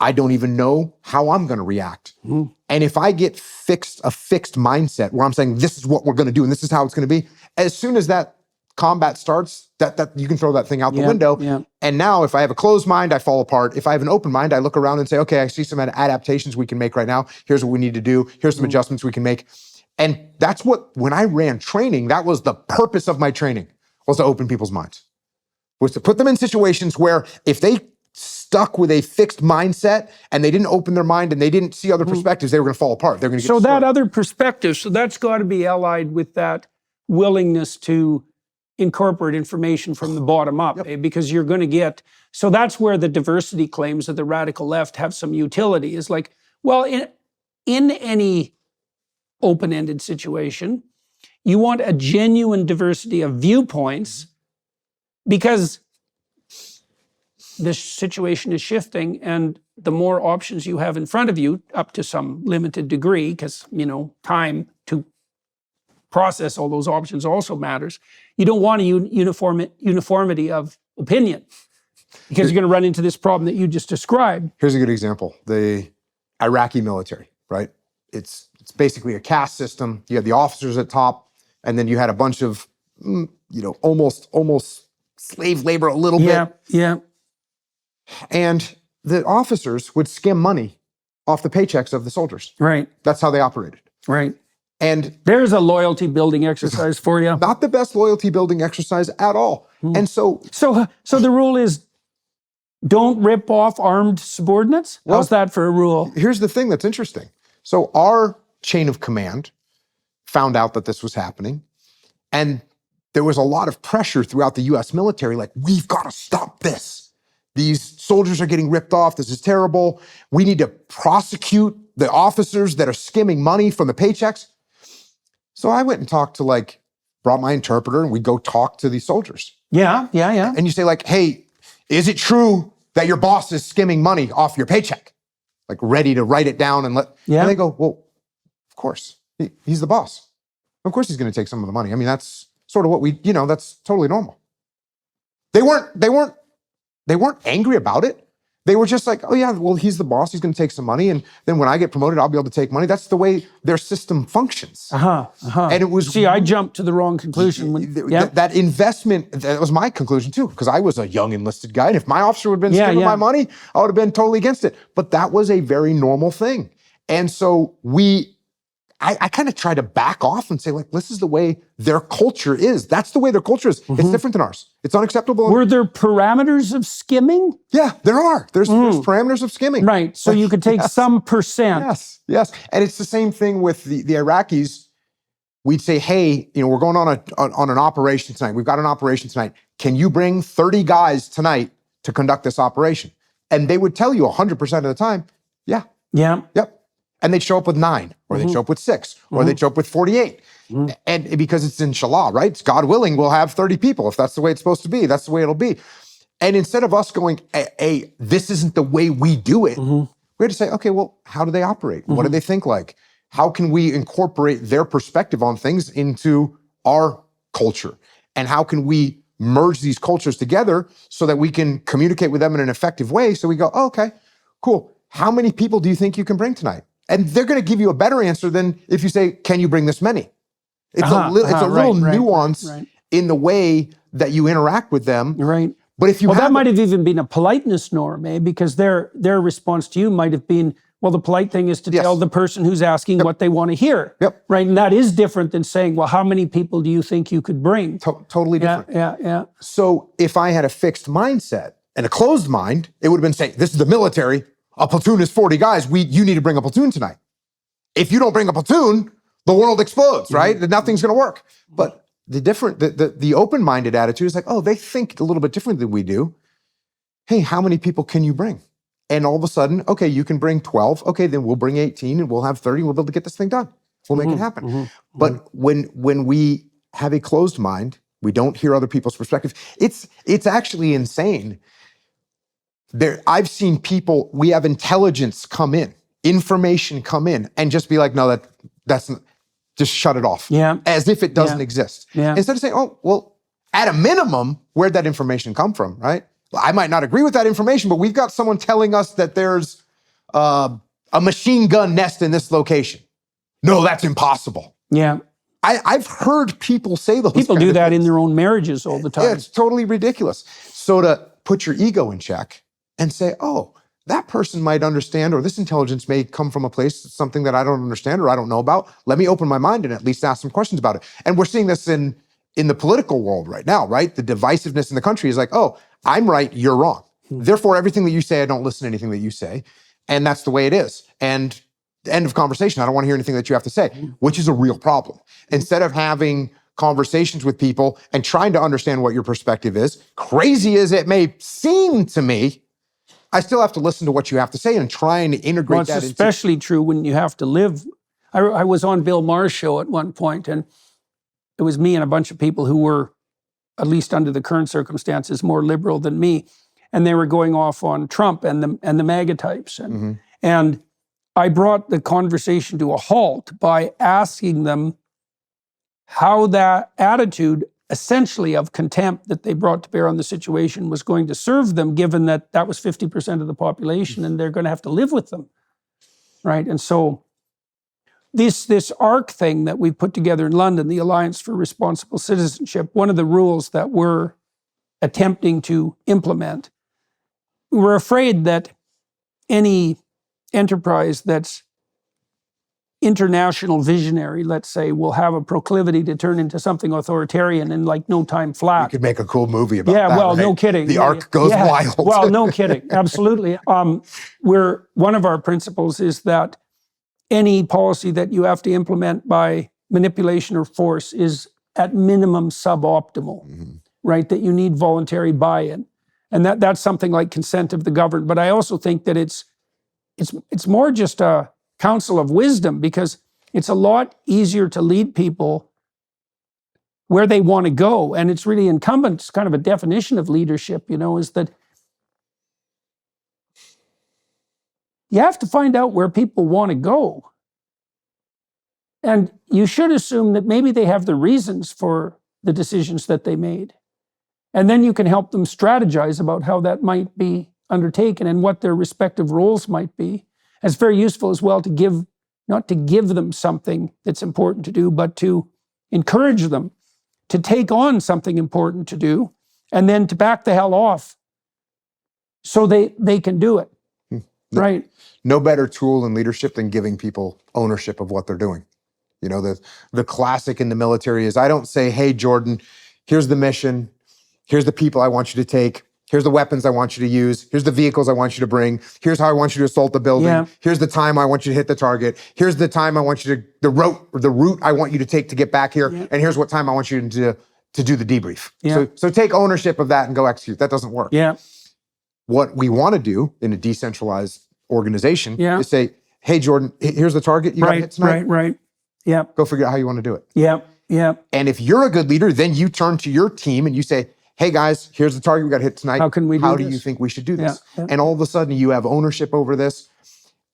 S2: I don't even know how I'm going to react. And if I get a fixed mindset where I'm saying, this is what we're going to do and this is how it's going to be, as soon as that combat starts, that you can throw that thing out the window. And now if I have a closed mind, I fall apart. If I have an open mind, I look around and say, okay, I see some adaptations we can make right now. Here's what we need to do. Here's some adjustments we can make. And that's when I ran training, that was the purpose of my training, was to open people's minds. Was to put them in situations where if they stuck with a fixed mindset and they didn't open their mind and they didn't see other perspectives, they were going to fall apart. They're going to get
S1: So
S2: destroyed.
S1: that other perspective, so that's got to be allied with that willingness to incorporate information from the bottom up, because you're going to get, so that's where the diversity claims of the radical left have some utility, is like, well, in any open-ended situation, you want a genuine diversity of viewpoints, because the situation is shifting and the more options you have in front of you, up to some limited degree, because, time to process all those options also matters. You don't want a uniformity of opinion, because you're going to run into this problem that you just described.
S2: Here's a good example. The Iraqi military, right? It's basically a caste system. You had the officers at top, and then you had a bunch of, almost slave labor a little
S1: Yeah,
S2: bit.
S1: yeah,
S2: And the officers would skim money off the paychecks of the soldiers.
S1: right,
S2: That's how they operated.
S1: right.
S2: And
S1: There's a loyalty building exercise for you.
S2: not the best loyalty building exercise at all. And so,
S1: So the rule is don't rip off armed subordinates?
S2: Well-
S1: How's that for a rule?
S2: here's the thing that's interesting. So our chain of command found out that this was happening. And there was a lot of pressure throughout the US military, like, we've got to stop this. These soldiers are getting ripped off. This is terrible. We need to prosecute the officers that are skimming money from the paychecks. So I went and brought my interpreter, and we go talk to these soldiers.
S1: Yeah.
S2: And you say, like, hey, is it true that your boss is skimming money off your paycheck? Like, ready to write it down and
S1: Yeah.
S2: And they go, well, of course. He's the boss. Of course he's going to take some of the money. I mean, that's sort of what that's totally normal. They weren't angry about it. They were just like, oh yeah, well, he's the boss. He's going to take some money. And then when I get promoted, I'll be able to take money. That's the way their system functions. And it was...
S1: See, I jumped to the wrong conclusion.
S2: That investment, that was my conclusion too, because I was a young enlisted guy. And if my officer would have been skimming my money, I would have been totally against it. But that was a very normal thing. And so I kind of try to back off and say, like, this is the way their culture is. That's the way their culture is. It's different than ours. It's unacceptable.
S1: Were there parameters of skimming?
S2: Yeah, there are. There's parameters of skimming.
S1: Right. So you could take some percent.
S2: Yes. And it's the same thing with the Iraqis. We'd say, hey, we're going on an operation tonight. We've got an operation tonight. Can you bring 30 guys tonight to conduct this operation? And they would tell you 100% of the time, yeah. Yep. And they'd show up with 9, or they'd show up with 6, or they'd show up with 48. And because it's inshallah, right? It's God willing, we'll have 30 people. If that's the way it's supposed to be, that's the way it'll be. And instead of us going, hey, this isn't the way we do it, we had to say, okay, well, how do they operate? What do they think like? How can we incorporate their perspective on things into our culture? And how can we merge these cultures together so that we can communicate with them in an effective way? So we go, oh, okay, cool. How many people do you think you can bring tonight? And they're going to give you a better answer than if you say, can you bring this many? It's a little nuance in the way that you interact with them.
S1: Right.
S2: But if you
S1: that might have even been a politeness norm, because their response to you might have been, well, the polite thing is to tell the person who's asking what they want to hear. Right. And that is different than saying, well, how many people do you think you could bring?
S2: Totally different.
S1: Yeah.
S2: So if I had a fixed mindset and a closed mind, it would have been saying, this is the military. A platoon is 40 guys. You need to bring a platoon tonight. If you don't bring a platoon, the world explodes, right? Nothing's going to work. But the open-minded attitude is like, oh, they think a little bit different than we do. Hey, how many people can you bring? And all of a sudden, okay, you can bring 12. Okay, then we'll bring 18 and we'll have 30. We'll be able to get this thing done. We'll make it happen. But when we have a closed mind, we don't hear other people's perspectives. It's actually insane. I've seen people, we have intelligence come in, information come in, and just be like, no, that's not, just shut it off. As if it doesn't exist. Instead of saying, oh, well, at a minimum, where'd that information come from, right? Well, I might not agree with that information, but we've got someone telling us that there's a machine gun nest in this location. No, that's impossible. I've heard people say those.
S1: People do that in their own marriages all the time.
S2: Yeah, it's totally ridiculous. So to put your ego in check and say, oh, that person might understand, or this intelligence may come from a place, something that I don't understand or I don't know about. Let me open my mind and at least ask some questions about it. And we're seeing this in the political world right now, right? The divisiveness in the country is like, oh, I'm right, you're wrong. Therefore, everything that you say, I don't listen to anything that you say. And that's the way it is. And end of conversation. I don't want to hear anything that you have to say, which is a real problem. Instead of having conversations with people and trying to understand what your perspective is, crazy as it may seem to me, I still have to listen to what you have to say and try and integrate that.
S1: It's especially true when you have to live. I was on Bill Maher's show at one point, and it was me and a bunch of people who were, at least under the current circumstances, more liberal than me, and they were going off on Trump and the MAGA types. And I brought the conversation to a halt by asking them how that attitude, essentially of contempt that they brought to bear on the situation, was going to serve them, given that that was 50% of the population and they're going to have to live with them, right? And so this ARC thing that we put together in London, the Alliance for Responsible Citizenship, one of the rules that we're attempting to implement. We're afraid that any enterprise that's international visionary, let's say, will have a proclivity to turn into something authoritarian in like no time
S2: You
S1: flat.
S2: could make a cool movie about that.
S1: Yeah, well,
S2: right?
S1: no kidding.
S2: The arc goes wild.
S1: Well, no kidding. Absolutely. One of our principles is that any policy that you have to implement by manipulation or force is at minimum suboptimal, right? That you need voluntary buy-in. And that's something like consent of the governed. But I also think that it's more just a counsel of wisdom, because it's a lot easier to lead people where they want to go. And it's really incumbent, it's kind of a definition of leadership, is that you have to find out where people want to go. And you should assume that maybe they have the reasons for the decisions that they made. And then you can help them strategize about how that might be undertaken and what their respective roles might be. And it's very useful as well not to give them something that's important to do, but to encourage them to take on something important to do and then to back the hell off so they can do it, right?
S2: No better tool in leadership than giving people ownership of what they're doing. The classic in the military is, I don't say, hey, Jordan, here's the mission. Here's the people I want you to take. Here's the weapons I want you to use. Here's the vehicles I want you to bring. Here's how I want you to assault the building.
S1: Yeah.
S2: Here's the time I want you to hit the target. Here's the time I want you to, the route I want you to take to get back here.
S1: Yeah.
S2: And here's what time I want you to do the debrief.
S1: Yeah.
S2: So take ownership of that and go execute. That doesn't work.
S1: Yeah.
S2: What we want to do in a decentralized organization
S1: Yeah.
S2: is say, hey, Jordan, here's the target you got to hit tonight.
S1: Right. Yeah.
S2: Go figure out how you want to do it.
S1: Yeah.
S2: And if you're a good leader, then you turn to your team and you say, hey guys, here's the target we got to hit tonight.
S1: How can we do
S2: How
S1: this?
S2: do you think we should do this?
S1: Yeah.
S2: And all of a sudden you have ownership over this.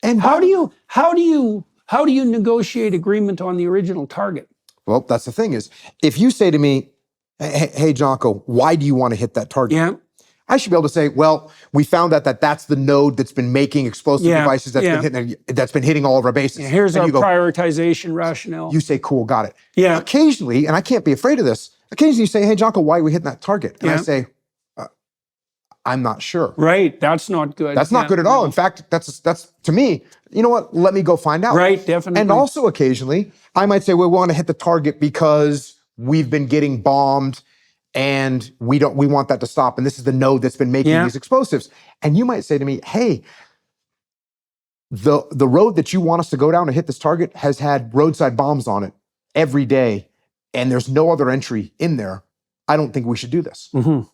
S2: And
S1: How do you negotiate agreement on the original target?
S2: Well, that's the thing is, if you say to me, hey Jocko, why do you want to hit that target?
S1: Yeah.
S2: I should be able to say, well, we found out that that's the node that's been making explosive devices that's been hitting all of our bases.
S1: Yeah, here's
S2: and
S1: our
S2: you go,
S1: prioritization rationale.
S2: You say, cool, got it.
S1: Yeah.
S2: Occasionally, and I can't be afraid of this, occasionally you say, hey Jocko, why are we hitting that target? And I say, I'm not sure.
S1: Right, that's not good.
S2: That's not good at all. In fact, that's to me, you know what, let me go find out.
S1: Right, definitely.
S2: And also occasionally, I might say, well, we want to hit the target because we've been getting bombed and we want that to stop. And this is the node that's been making these explosives. And you might say to me, hey, the road that you want us to go down to hit this target has had roadside bombs on it every day, and there's no other entry in there. I don't think we should do this.
S1: Mm-hmm.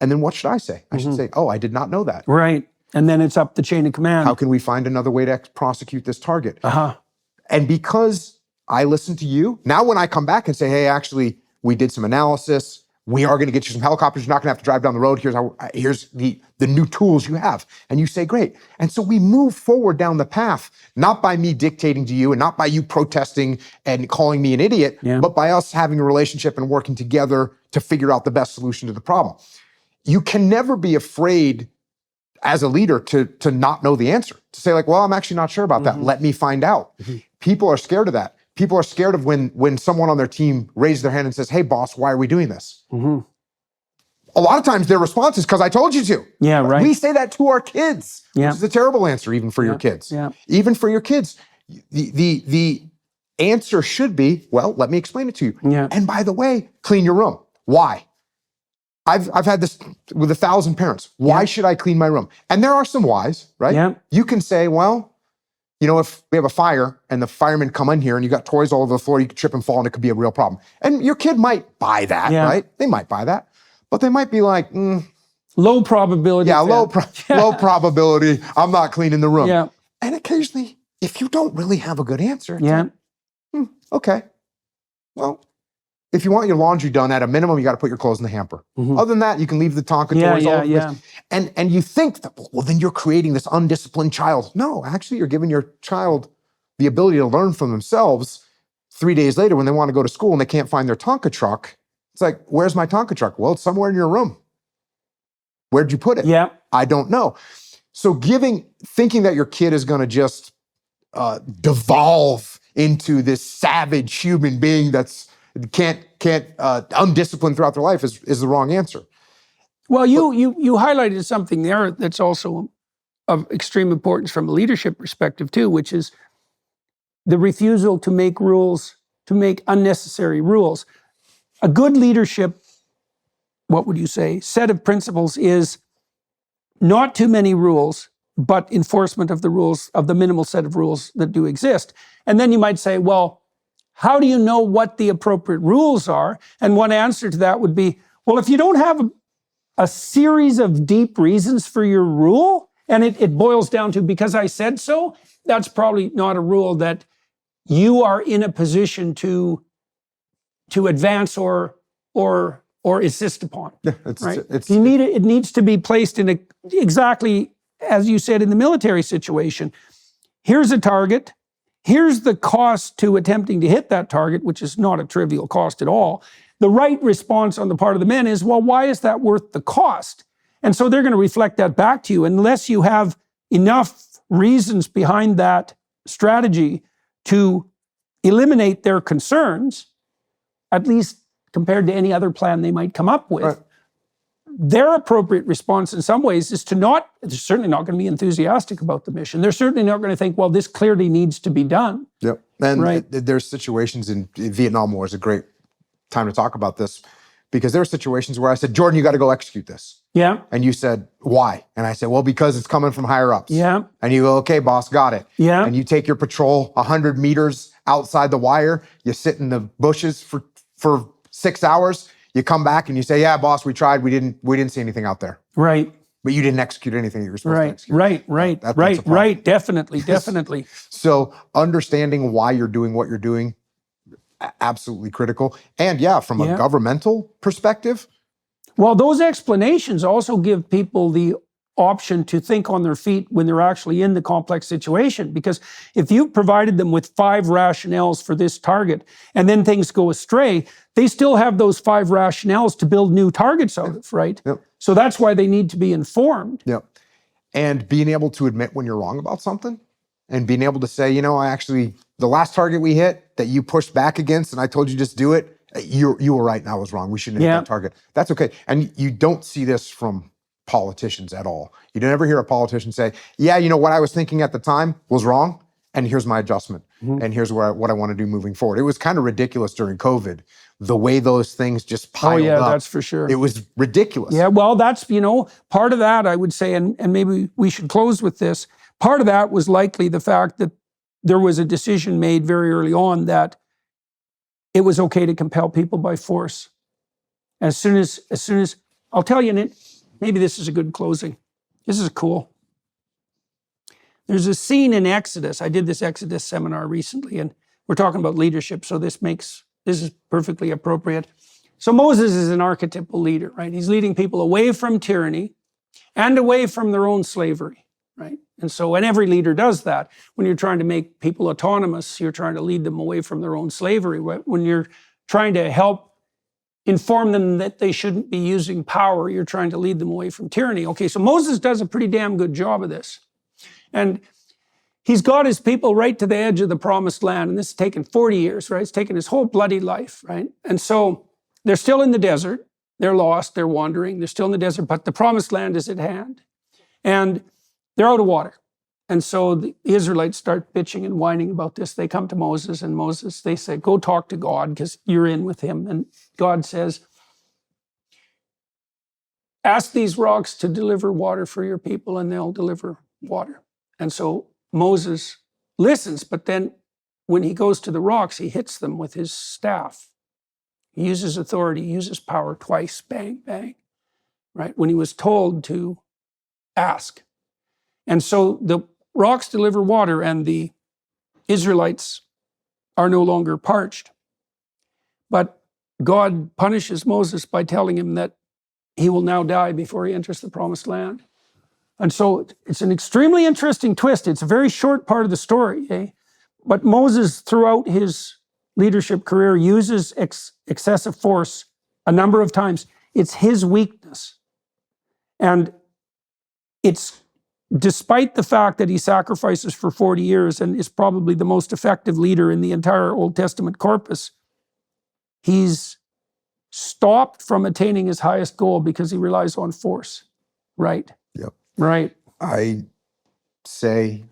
S2: And then what should I say? I should say, oh, I did not know that.
S1: Right. And then it's up the chain of command.
S2: How can we find another way to prosecute this target?
S1: Uh-huh.
S2: And because I listen to you, now when I come back and say, hey, actually, we did some analysis, we are going to get you some helicopters, you're not going to have to drive down the road, here's the new tools you have. And you say, great. And so we move forward down the path, not by me dictating to you and not by you protesting and calling me an idiot, but by us having a relationship and working together to figure out the best solution to the problem. You can never be afraid as a leader to not know the answer, to say like, well, I'm actually not sure about that. Let me find out. People are scared of that. People are scared of when someone on their team raises their hand and says, hey, boss, why are we doing this? A lot of times their response is because I told you to.
S1: Yeah, right.
S2: We say that to our kids, which is a terrible answer even for your kids.
S1: Yeah.
S2: Even for your kids. The answer should be, well, let me explain it to you.
S1: Yeah.
S2: And by the way, clean your room. Why? I've had this with 1,000 parents. Why should I clean my room? And there are some whys, right?
S1: Yeah.
S2: You can say, well, if we have a fire and the firemen come in here and you got toys all over the floor, you could trip and fall and it could be a real problem. And your kid might buy that, right? They might buy that. But they might be like,
S1: low probability.
S2: Yeah, low probability. I'm not cleaning the room.
S1: Yeah.
S2: And occasionally, if you don't really have a good answer, it's like, okay. Well, if you want your laundry done, at a minimum, you got to put your clothes in the hamper. Other than that, you can leave the Tonka toys all over the place. And you think that, well, then you're creating this undisciplined child. No, actually, you're giving your child the ability to learn from themselves 3 days later when they want to go to school and they can't find their Tonka truck. It's like, where's my Tonka truck? Well, it's somewhere in your room. Where'd you put it?
S1: Yeah.
S2: I don't know. So thinking that your kid is going to just devolve into this savage human being that's can't undisciplined throughout their life is the wrong answer.
S1: Well, you highlighted something there that's also of extreme importance from a leadership perspective too, which is the refusal to make rules, to make unnecessary rules. A good leadership, what would you say, set of principles is not too many rules, but enforcement of the rules, of the minimal set of rules that do exist. And then you might say, well, how do you know what the appropriate rules are? And one answer to that would be, well, if you don't have a series of deep reasons for your rule, and it boils down to because I said so, that's probably not a rule that you are in a position to advance or insist upon.
S2: Yeah,
S1: right? It needs to be placed in exactly as you said in the military situation. Here's a target. Here's the cost to attempting to hit that target, which is not a trivial cost at all. The right response on the part of the men is, well, why is that worth the cost? And so they're going to reflect that back to you. Unless you have enough reasons behind that strategy to eliminate their concerns, at least compared to any other plan they might come up with, right, their appropriate response in some ways is to they're certainly not going to be enthusiastic about the mission. They're certainly not going to think, well, this clearly needs to be done.
S2: Yep. And
S1: right?
S2: There's situations in Vietnam War is a great time to talk about this, because there are situations where I said, Jordan, you got to go execute this.
S1: Yeah.
S2: And you said, why? And I said, well, because it's coming from higher ups.
S1: Yeah.
S2: And you go, okay, boss, got it.
S1: Yeah.
S2: And you take your patrol 100 meters outside the wire, you sit in the bushes for 6 hours, you come back and you say, yeah, boss, we tried, we didn't see anything out there.
S1: Right.
S2: But you didn't execute anything that you were supposed to execute.
S1: Right. Definitely.
S2: So understanding why you're doing what you're doing, absolutely critical. And yeah, from a governmental perspective.
S1: Well, those explanations also give people the option to think on their feet when they're actually in the complex situation. Because if you've provided them with 5 rationales for this target and then things go astray, they still have those 5 rationales to build new targets out of, right?
S2: Yep.
S1: So that's why they need to be informed.
S2: Yep. And being able to admit when you're wrong about something and being able to say, the last target we hit that you pushed back against and I told you just do it, you were right and I was wrong. We shouldn't hit that target. That's okay. And you don't see this from politicians at all. You don't ever hear a politician say, yeah, what I was thinking at the time was wrong, and here's my adjustment, and here's what I want to do moving forward. It was kind of ridiculous during COVID, the way those things just piled up.
S1: Oh yeah, that's for sure.
S2: It was ridiculous.
S1: Yeah, well, that's, part of that, I would say, and maybe we should close with this, part of that was likely the fact that there was a decision made very early on that it was okay to compel people by force. As soon as, I'll tell you, maybe this is a good closing. This is cool. There's a scene in Exodus. I did this Exodus seminar recently, and we're talking about leadership, so this is perfectly appropriate. So Moses is an archetypal leader, right? He's leading people away from tyranny and away from their own slavery, right? And so, and every leader does that. When you're trying to make people autonomous, you're trying to lead them away from their own slavery. When you're trying to help inform them that they shouldn't be using power, you're trying to lead them away from tyranny. Okay, so Moses does a pretty damn good job of this. And he's got his people right to the edge of the promised land. And this has taken 40 years, right? It's taken his whole bloody life, right? And so they're still in the desert. They're lost. They're wandering. They're still in the desert, but the promised land is at hand. And they're out of water. And so the Israelites start bitching and whining about this. They come to Moses, and they say, go talk to God because you're in with him. And God says, ask these rocks to deliver water for your people, and they'll deliver water. And so Moses listens, but then when he goes to the rocks, he hits them with his staff. He uses authority, he uses power twice, bang, bang, right? When he was told to ask. And so the rocks deliver water, and the Israelites are no longer parched. But God punishes Moses by telling him that he will now die before he enters the promised land. And so it's an extremely interesting twist. It's a very short part of the story, eh? But Moses, throughout his leadership career, uses excessive force a number of times. It's his weakness. And it's despite the fact that he sacrifices for 40 years and is probably the most effective leader in the entire Old Testament corpus, he's stopped from attaining his highest goal because he relies on force. Right.
S2: Yep.
S1: Right.
S2: I say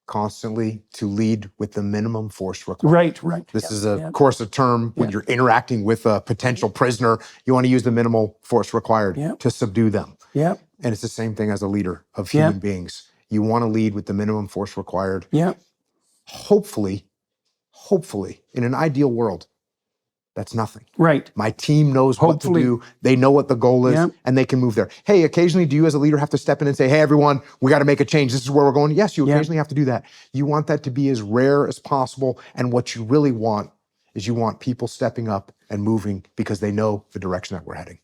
S2: constantly to lead with the minimum force required.
S1: Right.
S2: This is of course a term when you're interacting with a potential prisoner, you want to use the minimal force required to subdue them.
S1: Yeah.
S2: And it's the same thing as a leader of human beings. You want to lead with the minimum force required.
S1: Yeah.
S2: Hopefully, in an ideal world, that's nothing.
S1: Right.
S2: My team knows what to do. They know what the goal is, and they can move there. Hey, occasionally, do you as a leader have to step in and say, hey, everyone, we got to make a change. This is where we're going. Yes, you occasionally have to do that. You want that to be as rare as possible. And what you really want is you want people stepping up and moving because they know the direction that we're heading.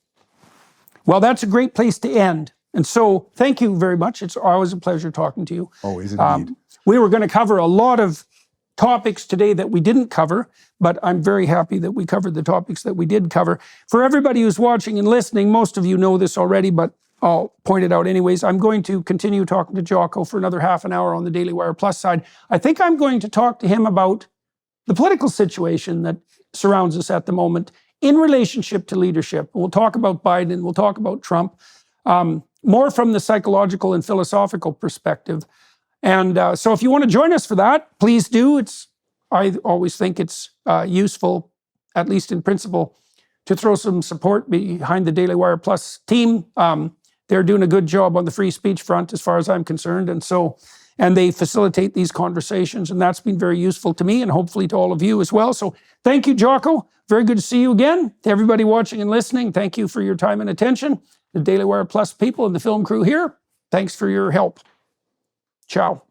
S1: Well, that's a great place to end. And so thank you very much. It's always a pleasure talking to you.
S2: Always indeed.
S1: We were going to cover a lot of topics today that we didn't cover, but I'm very happy that we covered the topics that we did cover. For everybody who's watching and listening, most of you know this already, but I'll point it out anyways. I'm going to continue talking to Jocko for another half an hour on the Daily Wire Plus side. I think I'm going to talk to him about the political situation that surrounds us at the moment in relationship to leadership. We'll talk about Biden, we'll talk about Trump, more from the psychological and philosophical perspective. And so if you want to join us for that, please do. I always think it's useful, at least in principle, to throw some support behind the Daily Wire Plus team. They're doing a good job on the free speech front as far as I'm concerned. And they facilitate these conversations, and that's been very useful to me and hopefully to all of you as well. So thank you, Jocko. Very good to see you again. To everybody watching and listening, thank you for your time and attention. The Daily Wire Plus people and the film crew here, thanks for your help. Ciao.